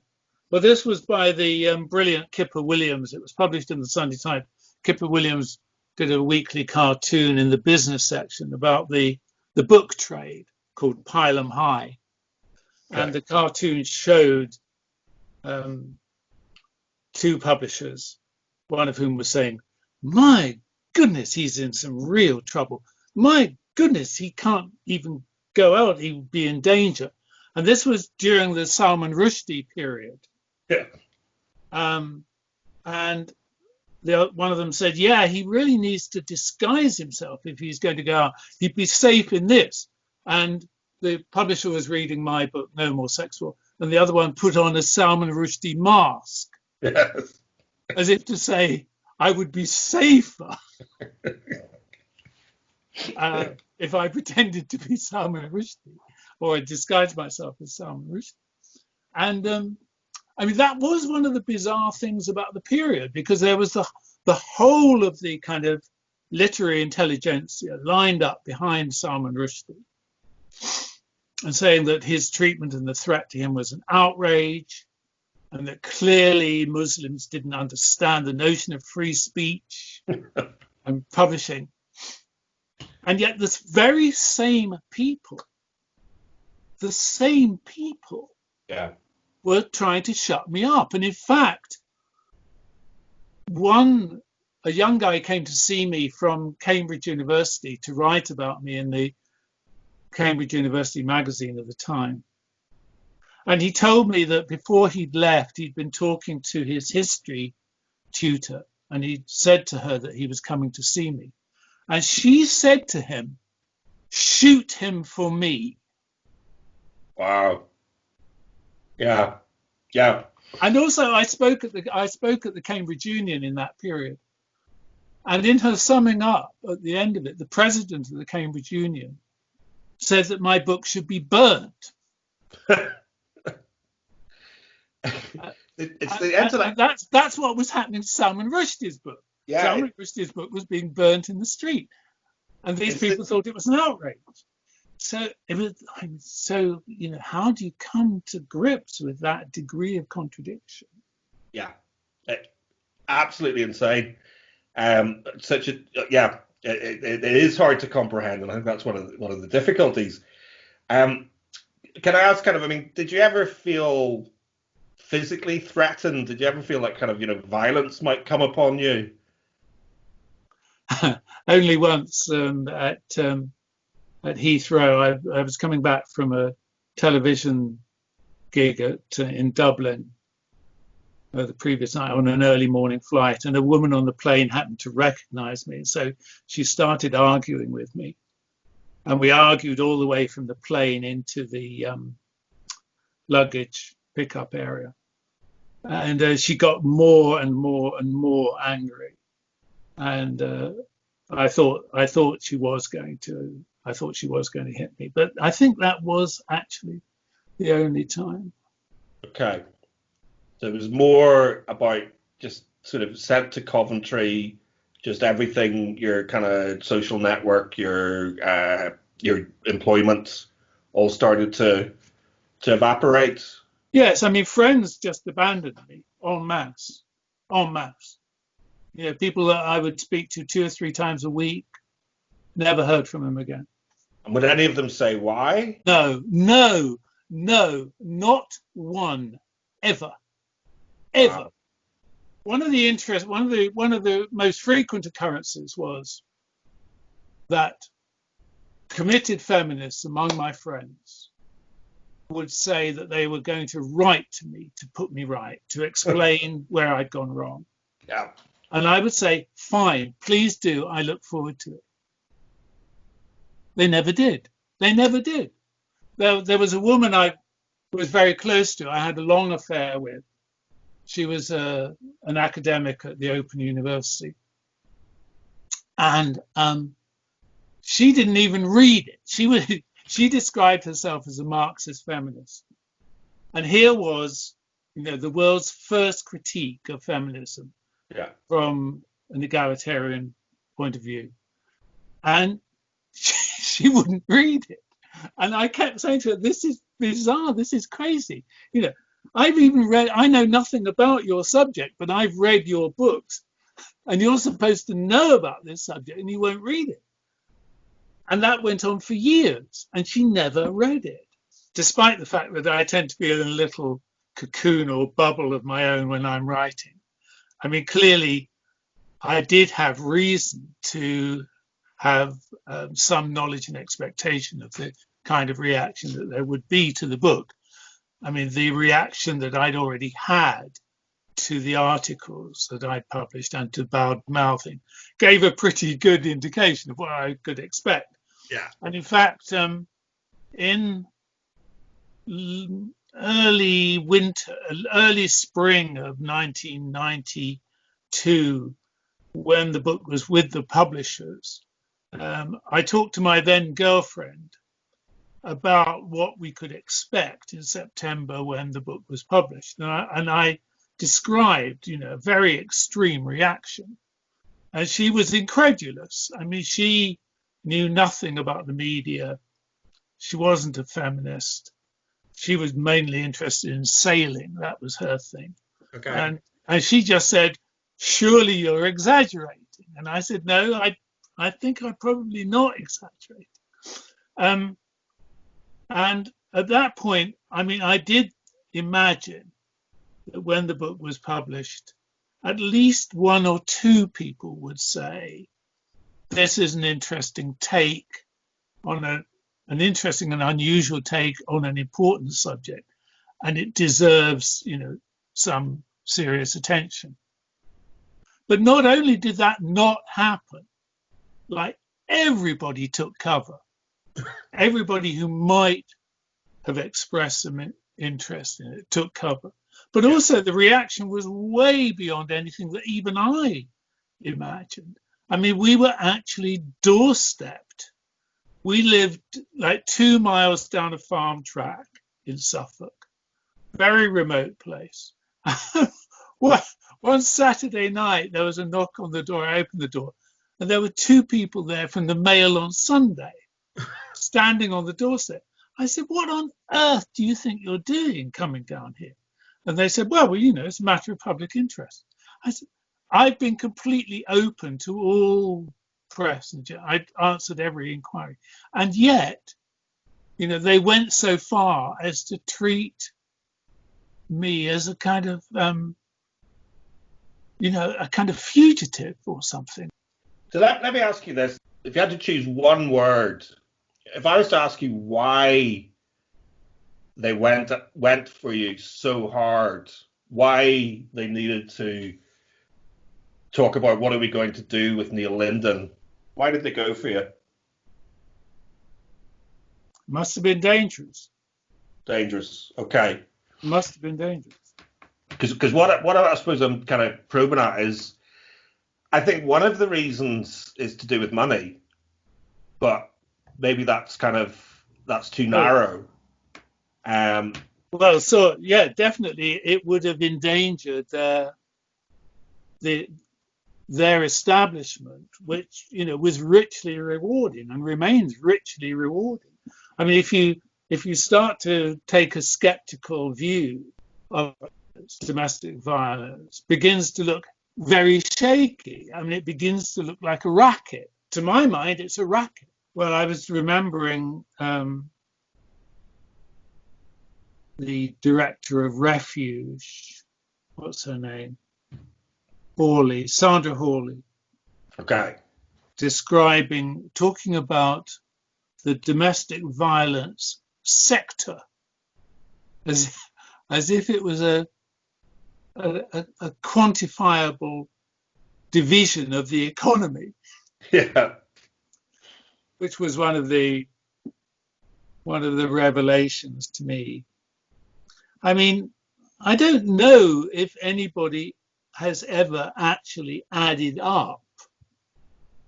Well, this was by the brilliant Kipper Williams. It was published in the Sunday Times. Kipper Williams did a weekly cartoon in the business section about the book trade called Pile 'em High. Okay. And the cartoon showed two publishers, one of whom was saying, "My goodness, he's in some real trouble. My goodness, he can't even go out. He would be in danger." And this was during the Salman Rushdie period. Yeah. And one of them said, "Yeah, he really needs to disguise himself if he's going to go out. He'd be safe in this." And the publisher was reading my book, No More Sex War, and the other one put on a Salman Rushdie mask. Yes. As if to say, I would be safer if I pretended to be Salman Rushdie, or I disguised myself as Salman Rushdie. And that was one of the bizarre things about the period, because there was the whole of the kind of literary intelligentsia lined up behind Salman Rushdie and saying that his treatment and the threat to him was an outrage, and that clearly Muslims didn't understand the notion of free speech and publishing. And yet the very same people, yeah, were trying to shut me up. And in fact, a young guy came to see me from Cambridge University to write about me in the Cambridge University magazine at the time. And he told me that before he'd left, he'd been talking to his history tutor, and he'd said to her that he was coming to see me. And she said to him, "Shoot him for me." Wow. Yeah. Yeah. And also I spoke at the Cambridge Union in that period. And in her summing up at the end of it, the president of the Cambridge Union said that my book should be burnt. It's the internet. That's what was happening to Salman Rushdie's book. Yeah, Salman Rushdie's book was being burnt in the street, and these people thought it was an outrage. So it was. So how do you come to grips with that degree of contradiction? Yeah, absolutely insane. It is hard to comprehend, and I think that's one of the difficulties. Can I ask, did you ever feel physically threatened? Did you ever feel like violence might come upon you? Only once at Heathrow. I was coming back from a television gig in Dublin the previous night on an early morning flight, and a woman on the plane happened to recognize me, so she started arguing with me, and we argued all the way from the plane into the luggage pickup area, and she got more and more and more angry, and I thought she was going to hit me, but I think that was actually the only time. Okay. So it was more about just sort of sent to Coventry, just everything, your kind of social network, your employment, all started to evaporate. Yes, friends just abandoned me en masse. People that I would speak to 2 or 3 times a week Never heard from him again. And would any of them say why? No, no, no, not one, ever, ever. Wow. One of the most frequent occurrences was that committed feminists among my friends would say that they were going to write to me to put me right, to explain where I'd gone wrong. Yeah. And I would say, fine, please do. I look forward to it. They never did. They never did. There was a woman I was very close to. I had a long affair with. She was an academic at the Open University. And she didn't even read it. She described herself as a Marxist feminist. And here was, the world's first critique of feminism from an egalitarian point of view. And she wouldn't read it. And I kept saying to her, this is bizarre, this is crazy. I've even read, I know nothing about your subject, but I've read your books. And you're supposed to know about this subject and you won't read it. And that went on for years, and she never read it, despite the fact that I tend to be in a little cocoon or bubble of my own when I'm writing. I mean, clearly, I did have reason to have some knowledge and expectation of the kind of reaction that there would be to the book. I mean, the reaction that I'd already had to the articles that I'd published and to Badmouthing gave a pretty good indication of what I could expect. Yeah. And in fact, in early spring of 1992, when the book was with the publishers, I talked to my then girlfriend about what we could expect in September when the book was published. And I described, a very extreme reaction. And she was incredulous. I mean, she knew nothing about the media. She wasn't a feminist. She was mainly interested in sailing. That was her thing. Okay. And she just said, surely you're exaggerating. And I said, no, I think I'm probably not exaggerating. And at that point, I mean, I did imagine that when the book was published, at least one or two people would say, this is an interesting take on an interesting and unusual take on an important subject, and it deserves, some serious attention. But not only did that not happen, like everybody took cover. Everybody who might have expressed some interest in it took cover. But also the reaction was way beyond anything that even I imagined. I mean, we were actually doorstepped. We lived like 2 miles down a farm track in Suffolk, very remote place. One Saturday night, there was a knock on the door. I opened the door, and there were 2 people there from the Mail on Sunday, standing on the doorstep. I said, what on earth do you think you're doing coming down here? And they said, well, it's a matter of public interest. I said, I've been completely open to all press, and I answered every inquiry. And yet, they went so far as to treat me as a kind of, a kind of fugitive or something. So let me ask you this. If you had to choose one word, if I was to ask you why they went for you so hard, why they needed to talk about what are we going to do with Neil Lyndon, why did they go for you? Must have been dangerous. Dangerous, okay. Must have been dangerous. Because what I suppose I'm kind of probing at is, I think one of the reasons is to do with money, but maybe that's too narrow. Well, so yeah, definitely it would have endangered their establishment, which was richly rewarding and remains richly rewarding. I mean, if you start to take a skeptical view of domestic violence, begins to look very shaky. I mean, it begins to look like a racket to my mind, it's a racket. Well, I was remembering the director of Refuge, what's her name? Sandra Hawley. Okay. Talking about the domestic violence sector as if it was a quantifiable division of the economy. Yeah. Which was one of the revelations to me. I mean, I don't know if anybody has ever actually added up,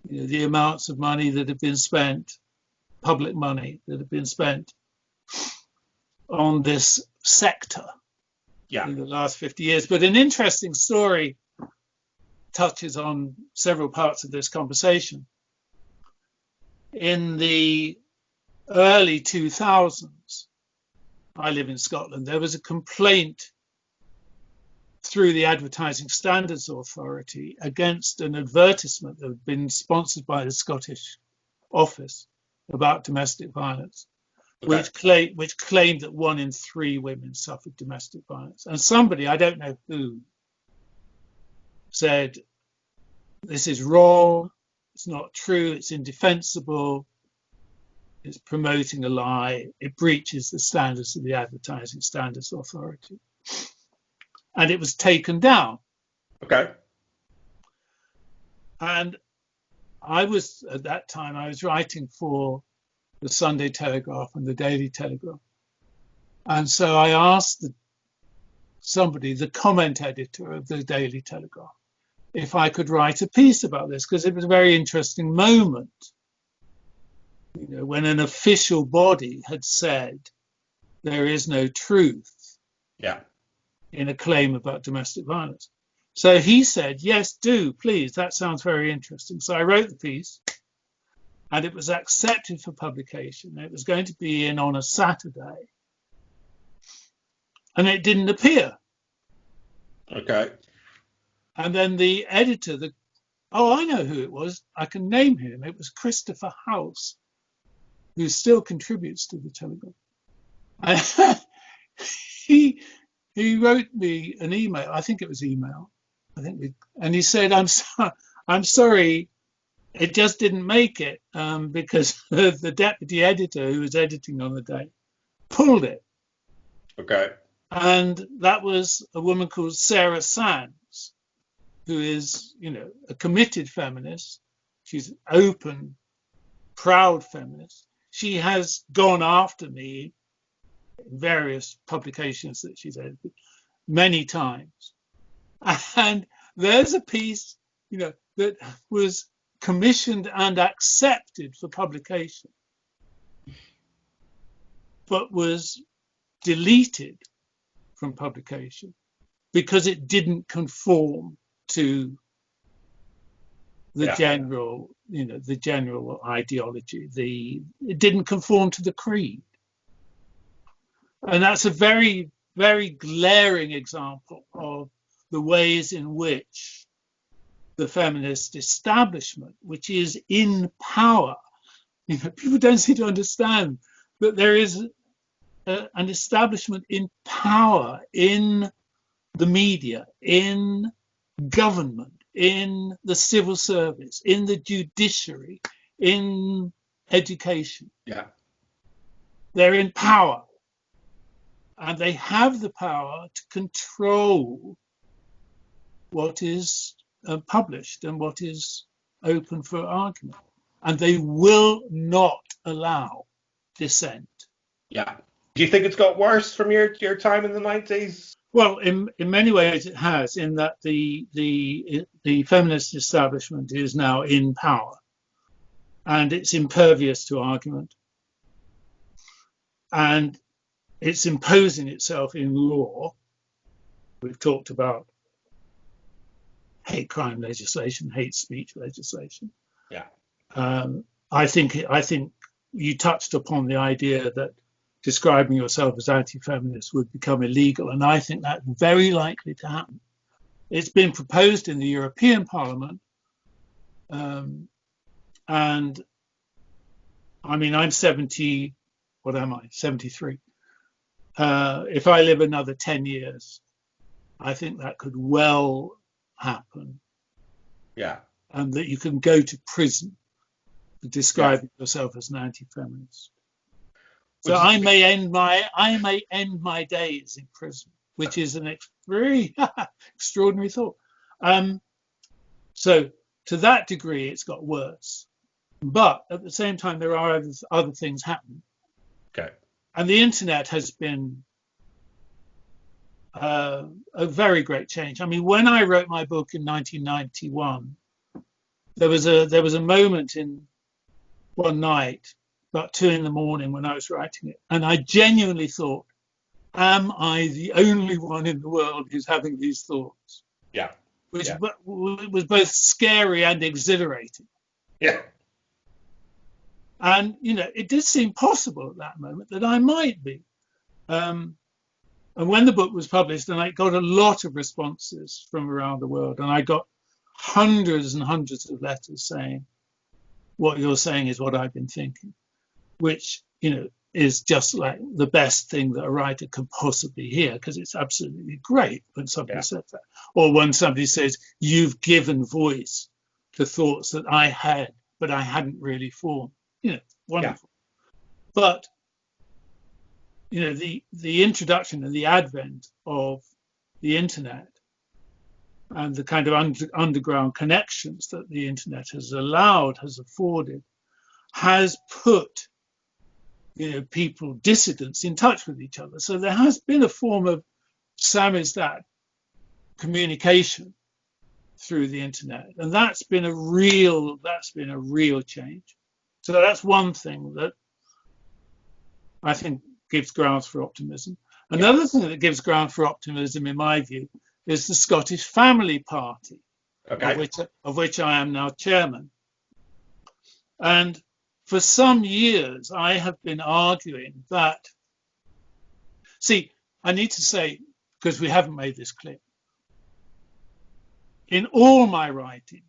the amounts of money that have been spent, public money that have been spent on this sector in the last 50 years. But an interesting story touches on several parts of this conversation. In the early 2000s, I live in Scotland, there was a complaint through the Advertising Standards Authority against an advertisement that had been sponsored by the Scottish Office about domestic violence, which claimed that 1 in 3 women suffered domestic violence. And somebody, I don't know who, said, this is wrong, it's not true, it's indefensible, it's promoting a lie, it breaches the standards of the Advertising Standards Authority. And it was taken down. Okay. And at that time, I was writing for the Sunday Telegraph and the Daily Telegraph. And so I asked the comment editor of the Daily Telegraph, if I could write a piece about this, because it was a very interesting moment, when an official body had said there is no truth in a claim about domestic violence. So he said, yes, do, please, that sounds very interesting. So I wrote the piece and it was accepted for publication. It was going to be in on a Saturday and it didn't appear. Okay. And then the editor, I know who it was. I can name him. It was Christopher House, who still contributes to the Telegraph. He wrote me an email. I think it was email. And he said, I'm sorry, it just didn't make it because the deputy editor who was editing on the day pulled it. Okay. And that was a woman called Sarah Sands, who is, a committed feminist. She's an open, proud feminist. She has gone after me in various publications that she's edited many times. And there's a piece, that was commissioned and accepted for publication, but was deleted from publication because it didn't conform to the general, the general ideology. It didn't conform to the creed. And that's a very, very glaring example of the ways in which the feminist establishment, which is in power, people don't seem to understand that there is an establishment in power in the media, in government, in the civil service, in the judiciary, in education. Yeah. They're in power. And they have the power to control what is published and what is open for argument. And they will not allow dissent. Yeah. Do you think it's got worse from your time in the 90s? Well, in many ways it has, in that the feminist establishment is now in power and it's impervious to argument. And it's imposing itself in law. We've talked about hate crime legislation, hate speech legislation. Yeah. I think you touched upon the idea that describing yourself as anti-feminist would become illegal, and I think that's very likely to happen. It's been proposed in the European Parliament And I mean, I'm 70, what am I, 73. If I live another 10 years, I think that could well happen. Yeah. And that you can go to prison for describing yourself as an anti-feminist. So I may end my days in prison, which is an very extraordinary thought. So to that degree, it's got worse. But at the same time, there are other things happening. Okay. And the internet has been a very great change. I mean, when I wrote my book in 1991, there was a moment in one night, about 2 a.m, when I was writing it, and I genuinely thought, am I the only one in the world who's having these thoughts? Yeah. Which was both scary and exhilarating. Yeah. And, it did seem possible at that moment that I might be. And when the book was published, and I got a lot of responses from around the world, and I got hundreds and hundreds of letters saying, what you're saying is what I've been thinking, which, is just like the best thing that a writer could possibly hear, because it's absolutely great when somebody says that. Or when somebody says, you've given voice to thoughts that I had, but I hadn't really formed. Wonderful. Yeah. But, the introduction and the advent of the internet and the kind of underground connections that the internet has afforded, has put, people, dissidents, in touch with each other. So there has been a form of samizdat communication through the internet, and that's been a real change. So that's one thing that I think gives grounds for optimism. Another thing that gives ground for optimism, in my view, is the Scottish Family Party, of which I am now chairman. And for some years, I have been arguing that, I need to say, because we haven't made this clear, in all my writings,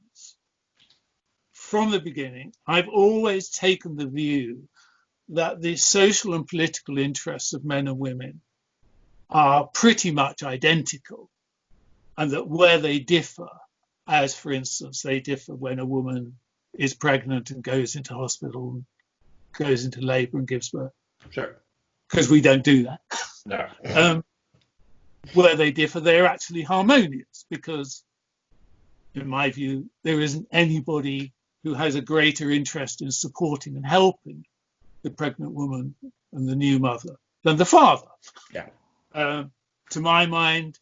from the beginning, I've always taken the view that the social and political interests of men and women are pretty much identical, and that where they differ, as for instance, they differ when a woman is pregnant and goes into hospital, goes into labour and gives birth. Sure. Because we don't do that. No. Where they differ, they're actually harmonious, because, in my view, there isn't anybody who has a greater interest in supporting and helping the pregnant woman and the new mother than the father. Yeah. To my mind,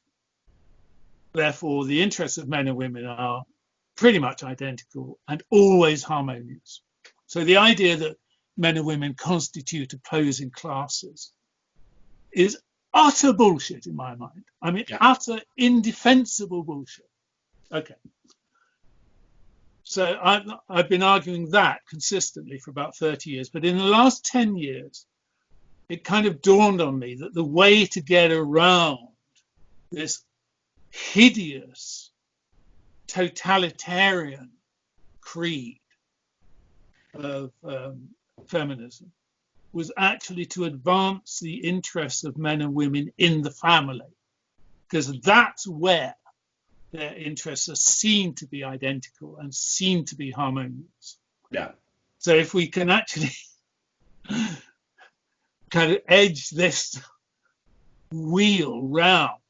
therefore, the interests of men and women are pretty much identical and always harmonious. So the idea that men and women constitute opposing classes is utter bullshit in my mind. I mean, utter indefensible bullshit. Okay. So I've been arguing that consistently for about 30 years. But in the last 10 years, it kind of dawned on me that the way to get around this hideous totalitarian creed of feminism was actually to advance the interests of men and women in the family, because that's where their interests are seen to be identical and seen to be harmonious. Yeah. So if we can actually kind of edge this wheel round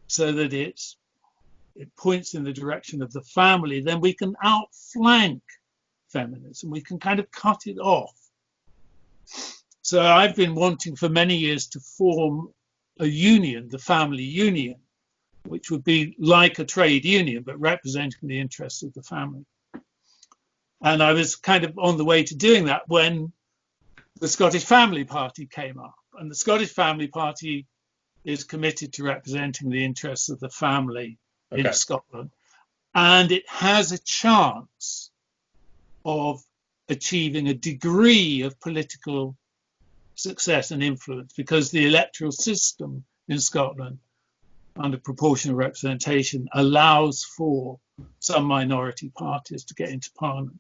so that it points in the direction of the family, then we can outflank feminism. We can kind of cut it off. So I've been wanting for many years to form a union, the family union, which would be like a trade union, but representing the interests of the family. And I was kind of on the way to doing that when the Scottish Family Party came up. And the Scottish Family Party is committed to representing the interests of the family in Scotland. And it has a chance of achieving a degree of political success and influence, because the electoral system in Scotland, under proportional representation, allows for some minority parties to get into parliament.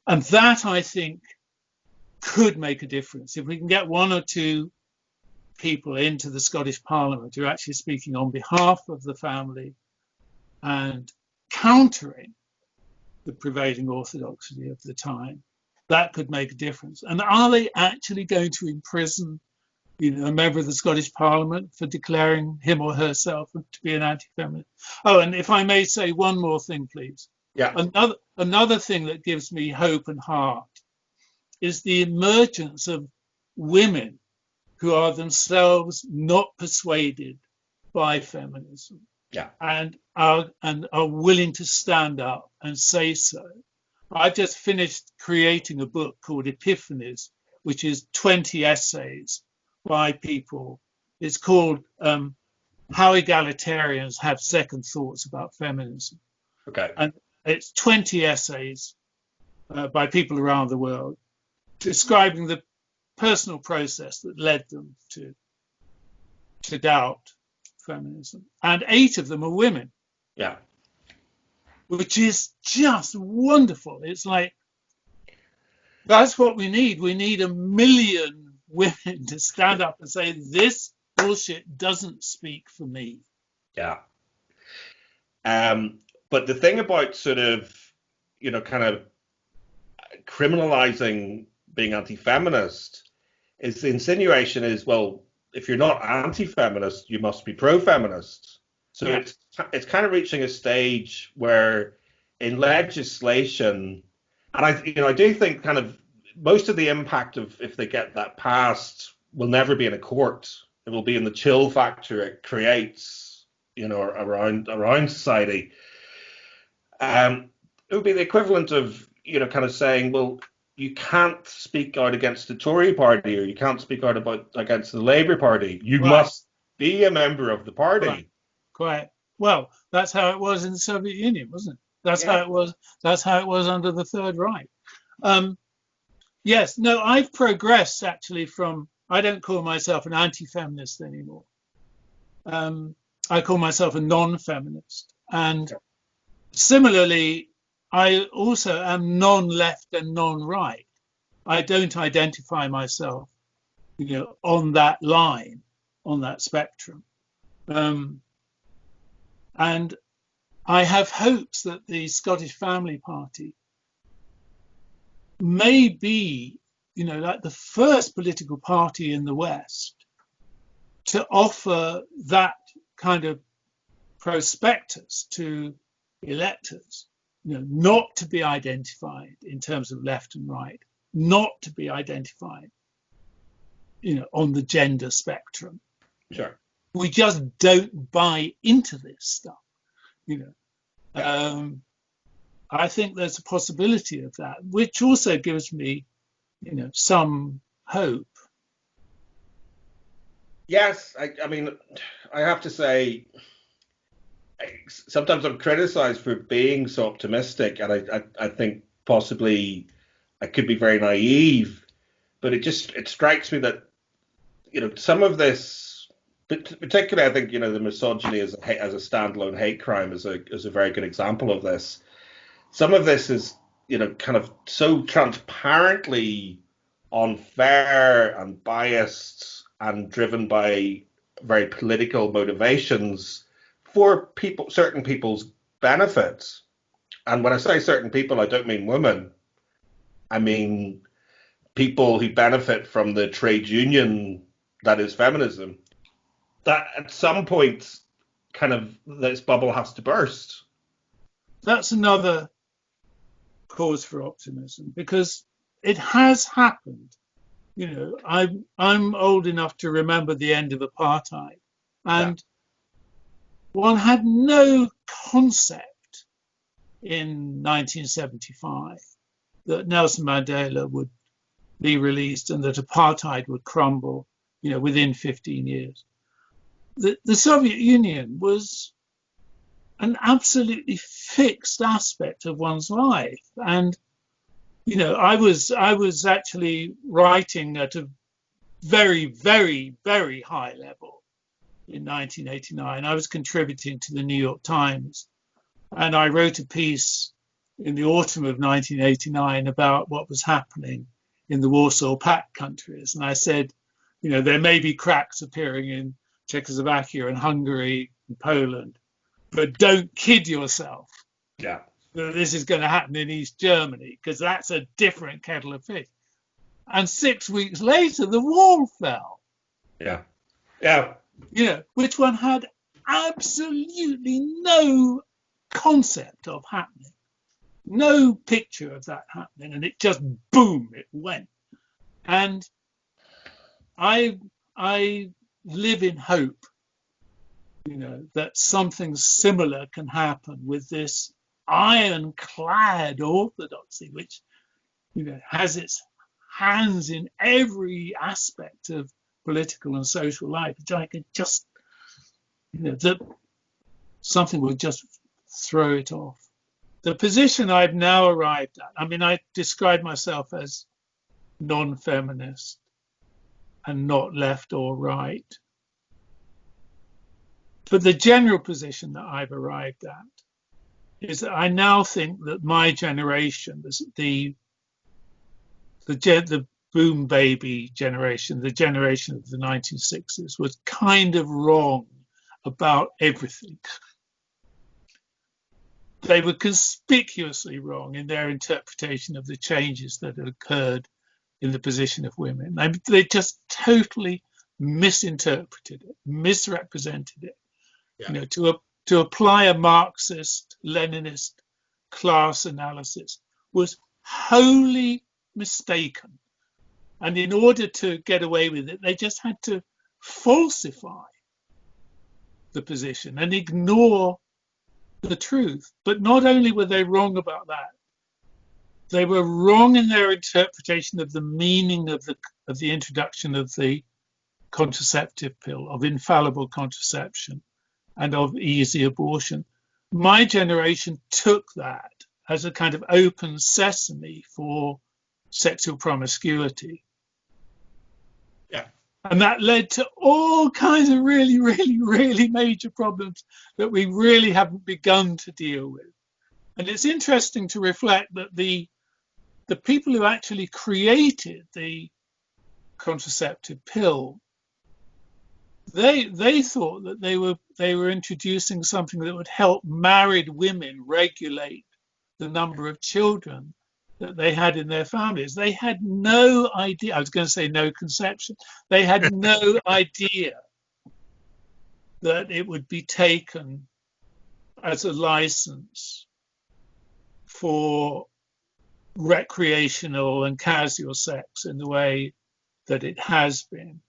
And that, I think, could make a difference. If we can get one or two people into the Scottish Parliament who are actually speaking on behalf of the family and countering the prevailing orthodoxy of the time, that could make a difference. And are they actually going to imprison, a member of the Scottish Parliament for declaring him or herself to be an anti-feminist? Oh, and if I may say one more thing, please. Yeah. Another thing that gives me hope and heart is the emergence of women who are themselves not persuaded by feminism. Yeah. And are willing to stand up and say so. I just finished creating a book called Epiphanies, which is 20 essays by people. It's called How Egalitarians Have Second Thoughts About Feminism. Okay. And it's 20 essays by people around the world describing the personal process that led them to doubt feminism. And 8 of them are women. Yeah. Which is just wonderful. It's like, that's what we need. We need 1 million women to stand up and say, this bullshit doesn't speak for me. Yeah. But the thing about sort of, kind of criminalizing being anti-feminist is the insinuation is, well, if you're not anti-feminist, you must be pro-feminist. So Yeah. it's kind of reaching a stage where in legislation, and I do think kind of most of the impact of if they get that passed will never be in a court. It will be in the chill factor it creates, around society. It would be the equivalent of, kind of saying, well, you can't speak out against the Tory party, or you can't speak out against the Labour Party. You must be a member of the party. Quite. Well, that's how it was in the Soviet Union, wasn't it? That's how it was. That's how it was under the Third Reich. Yes. No, I've progressed actually from. I don't call myself an anti-feminist anymore. I call myself a non-feminist, and similarly, I also am non-left and non-right. I don't identify myself, on that line, on that spectrum. And I have hopes that the Scottish Family Party may be, like the first political party in the West to offer that kind of prospectus to electors, not to be identified in terms of left and right, not to be identified, on the gender spectrum. Sure. We just don't buy into this stuff, I think there's a possibility of that, which also gives me, some hope. Yes, I mean, I have to say, sometimes I'm criticized for being so optimistic, and I think possibly I could be very naive, but it strikes me that, some of this, particularly I think, the misogyny as a standalone hate crime is a very good example of this. Some of this is, kind of so transparently unfair and biased and driven by very political motivations for certain people's benefits. And when I say certain people, I don't mean women. I mean people who benefit from the trade union that is feminism. That at some point, kind of, this bubble has to burst. That's another cause for optimism, because it has happened. I'm old enough to remember the end of apartheid, and one had no concept in 1975 that Nelson Mandela would be released and that apartheid would crumble, within 15 years. The Soviet Union was an absolutely fixed aspect of one's life. And, I was actually writing at a very, very, very high level in 1989. I was contributing to the New York Times, and I wrote a piece in the autumn of 1989 about what was happening in the Warsaw Pact countries. And I said, there may be cracks appearing in Czechoslovakia and Hungary and Poland, but don't kid yourself. Yeah. That this is going to happen in East Germany, because that's a different kettle of fish. And 6 weeks later, the wall fell. Yeah. Yeah. Which one had absolutely no concept of happening, no picture of that happening, and it just boom, it went. And I live in hope, that something similar can happen with this ironclad orthodoxy, which has its hands in every aspect of political and social life, which I could just, that something would just throw it off. The position I've now arrived at, I describe myself as non-feminist and not left or right. But the general position that I've arrived at is that I now think that my generation, the boom baby generation, the generation of the 1960s, was kind of wrong about everything. They were conspicuously wrong in their interpretation of the changes that had occurred in the position of women. They just totally misinterpreted it, misrepresented it. Yeah. To apply a Marxist, Leninist class analysis was wholly mistaken. And in order to get away with it, they just had to falsify the position and ignore the truth. But not only were they wrong about that, they were wrong in their interpretation of the meaning of the introduction of the contraceptive pill, of infallible contraception, and of easy abortion. My generation took that as a kind of open sesame for sexual promiscuity. Yeah. And that led to all kinds of really, really, really major problems that we really haven't begun to deal with. And it's interesting to reflect that the people who actually created the contraceptive pill, they thought that they were introducing something that would help married women regulate the number of children that they had in their families. They had no idea. I was going to say no conception. They had no idea that it would be taken as a license for recreational and casual sex in the way that it has been.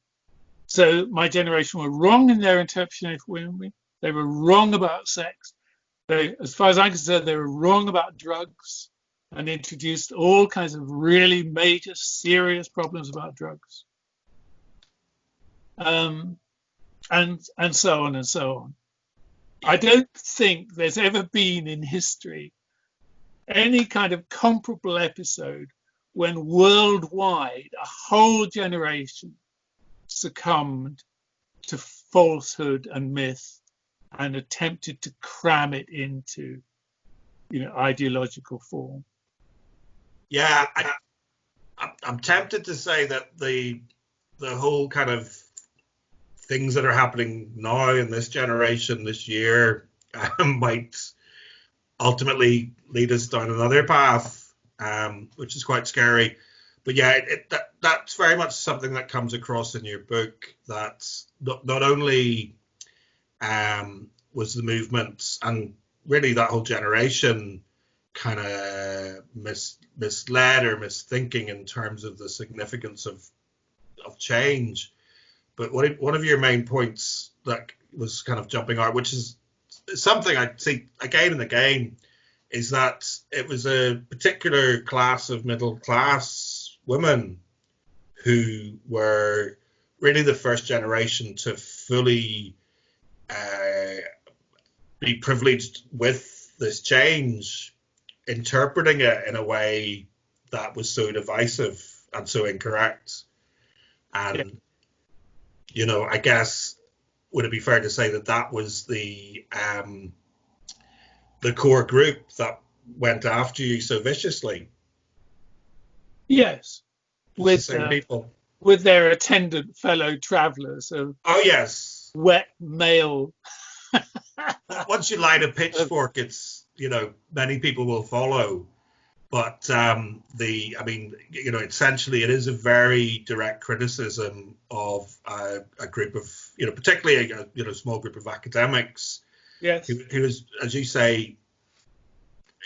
So my generation were wrong in their interpretation of women. They were wrong about sex. As far as I'm concerned, they were wrong about drugs and introduced all kinds of really major, serious problems about drugs. And so on and so on. I don't think there's ever been in history any kind of comparable episode when worldwide a whole generation succumbed to falsehood and myth and attempted to cram it into, ideological form. Yeah, I'm tempted to say that the whole kind of things that are happening now in this generation this year might ultimately lead us down another path, which is quite scary. But yeah, that's very much something that comes across in your book. That not only was the movement and really that whole generation kind of misled or misthinking in terms of the significance of change. But one of your main points that was kind of jumping out, which is something I see again and again, is that it was a particular class of middle class women who were really the first generation to fully be privileged with this change, interpreting it in a way that was so divisive and so incorrect. And, I guess, would it be fair to say that was the core group that went after you so viciously. Yes, It's the with same people. with their attendant fellow travellers of Oh yes. wet male. Once you light a pitchfork, it's many people will follow. But essentially, it is a very direct criticism of a group of, particularly a small group of academics. Yes. Who was, as you say,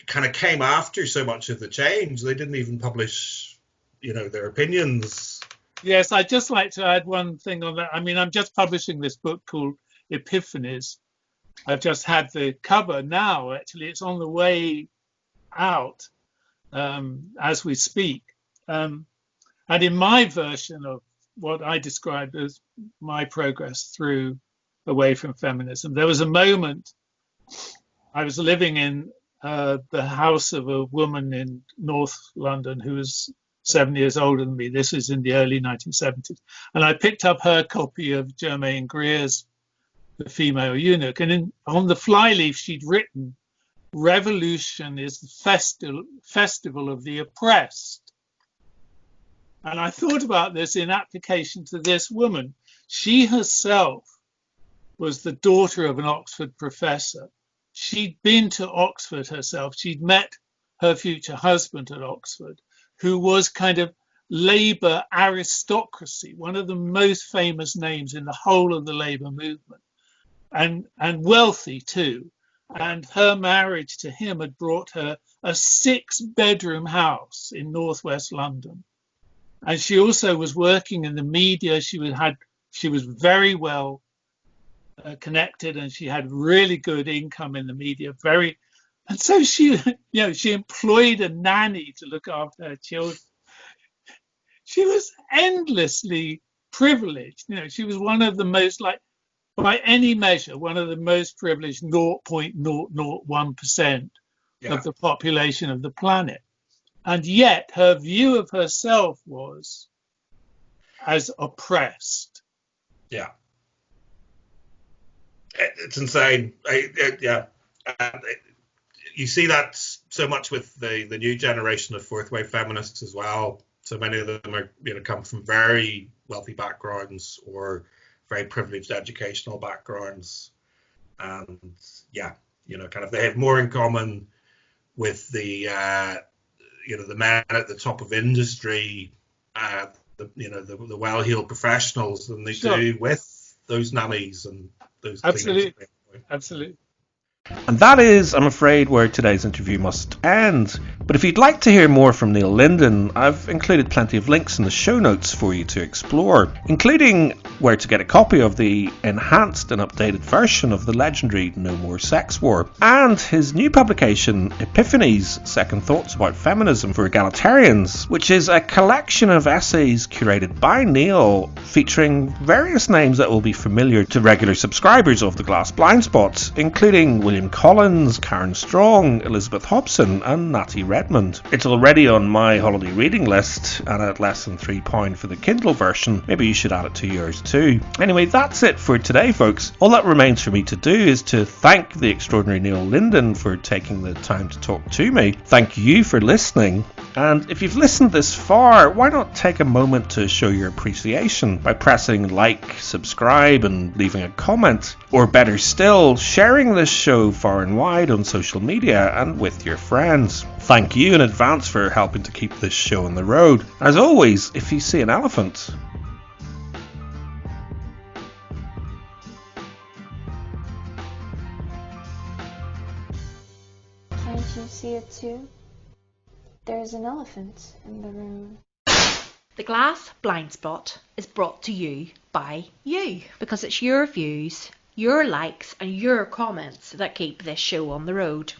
kind of came after so much of the change. They didn't even publish, their opinions. Yes, I'd just like to add one thing on that. I mean, I'm just publishing this book called Epiphanies. I've just had the cover now. Actually, it's on the way out as we speak. And in my version of what I described as my progress through away from feminism, there was a moment I was living in the house of a woman in North London who was 7 years older than me. This is in the early 1970s. And I picked up her copy of Germaine Greer's The Female Eunuch. And on the flyleaf, she'd written, "Revolution is the festival of the oppressed." And I thought about this in application to this woman. She herself was the daughter of an Oxford professor. She'd been to Oxford herself. She'd met her future husband at Oxford, who was kind of Labour aristocracy, one of the most famous names in the whole of the Labour movement, and wealthy too. And her marriage to him had brought her a 6-bedroom house in northwest London. And she also was working in the media. She was very well connected, and she had really good income in the media. And so she employed a nanny to look after her children. She was endlessly privileged. She was one of the most, by any measure, one of the most privileged 0.001% of the population of the planet. And yet her view of herself was as oppressed. Yeah. It's insane. You see that so much with the new generation of fourth wave feminists as well. So many of them are, come from very wealthy backgrounds or very privileged educational backgrounds, and kind of they have more in common with the the men at the top of industry, the well-heeled professionals than they do with those nannies and those. Absolutely. Absolutely. And that is, I'm afraid, where today's interview must end. But if you'd like to hear more from Neil Lyndon, I've included plenty of links in the show notes for you to explore, including where to get a copy of the enhanced and updated version of the legendary No More Sex War, and his new publication, Epiphanies, Second Thoughts About Feminism for Egalitarians, which is a collection of essays curated by Neil, featuring various names that will be familiar to regular subscribers of The Glass Blind Spot, including William Collins, Karen Strong, Elizabeth Hobson and Natty Redmond. It's already on my holiday reading list, and at less than £3 for the Kindle version. Maybe you should add it to yours too. Anyway, that's it for today, folks. All that remains for me to do is to thank the extraordinary Neil Lyndon for taking the time to talk to me. Thank you for listening. And if you've listened this far, why not take a moment to show your appreciation by pressing like, subscribe and leaving a comment, or better still, sharing this show far and wide on social media and with your friends. Thank you in advance for helping to keep this show on the road. As always, if you see an elephant, can't you see it too? There's an elephant in the room. The Glass Blind Spot is brought to you by you, because it's your views, your likes and your comments that keep this show on the road.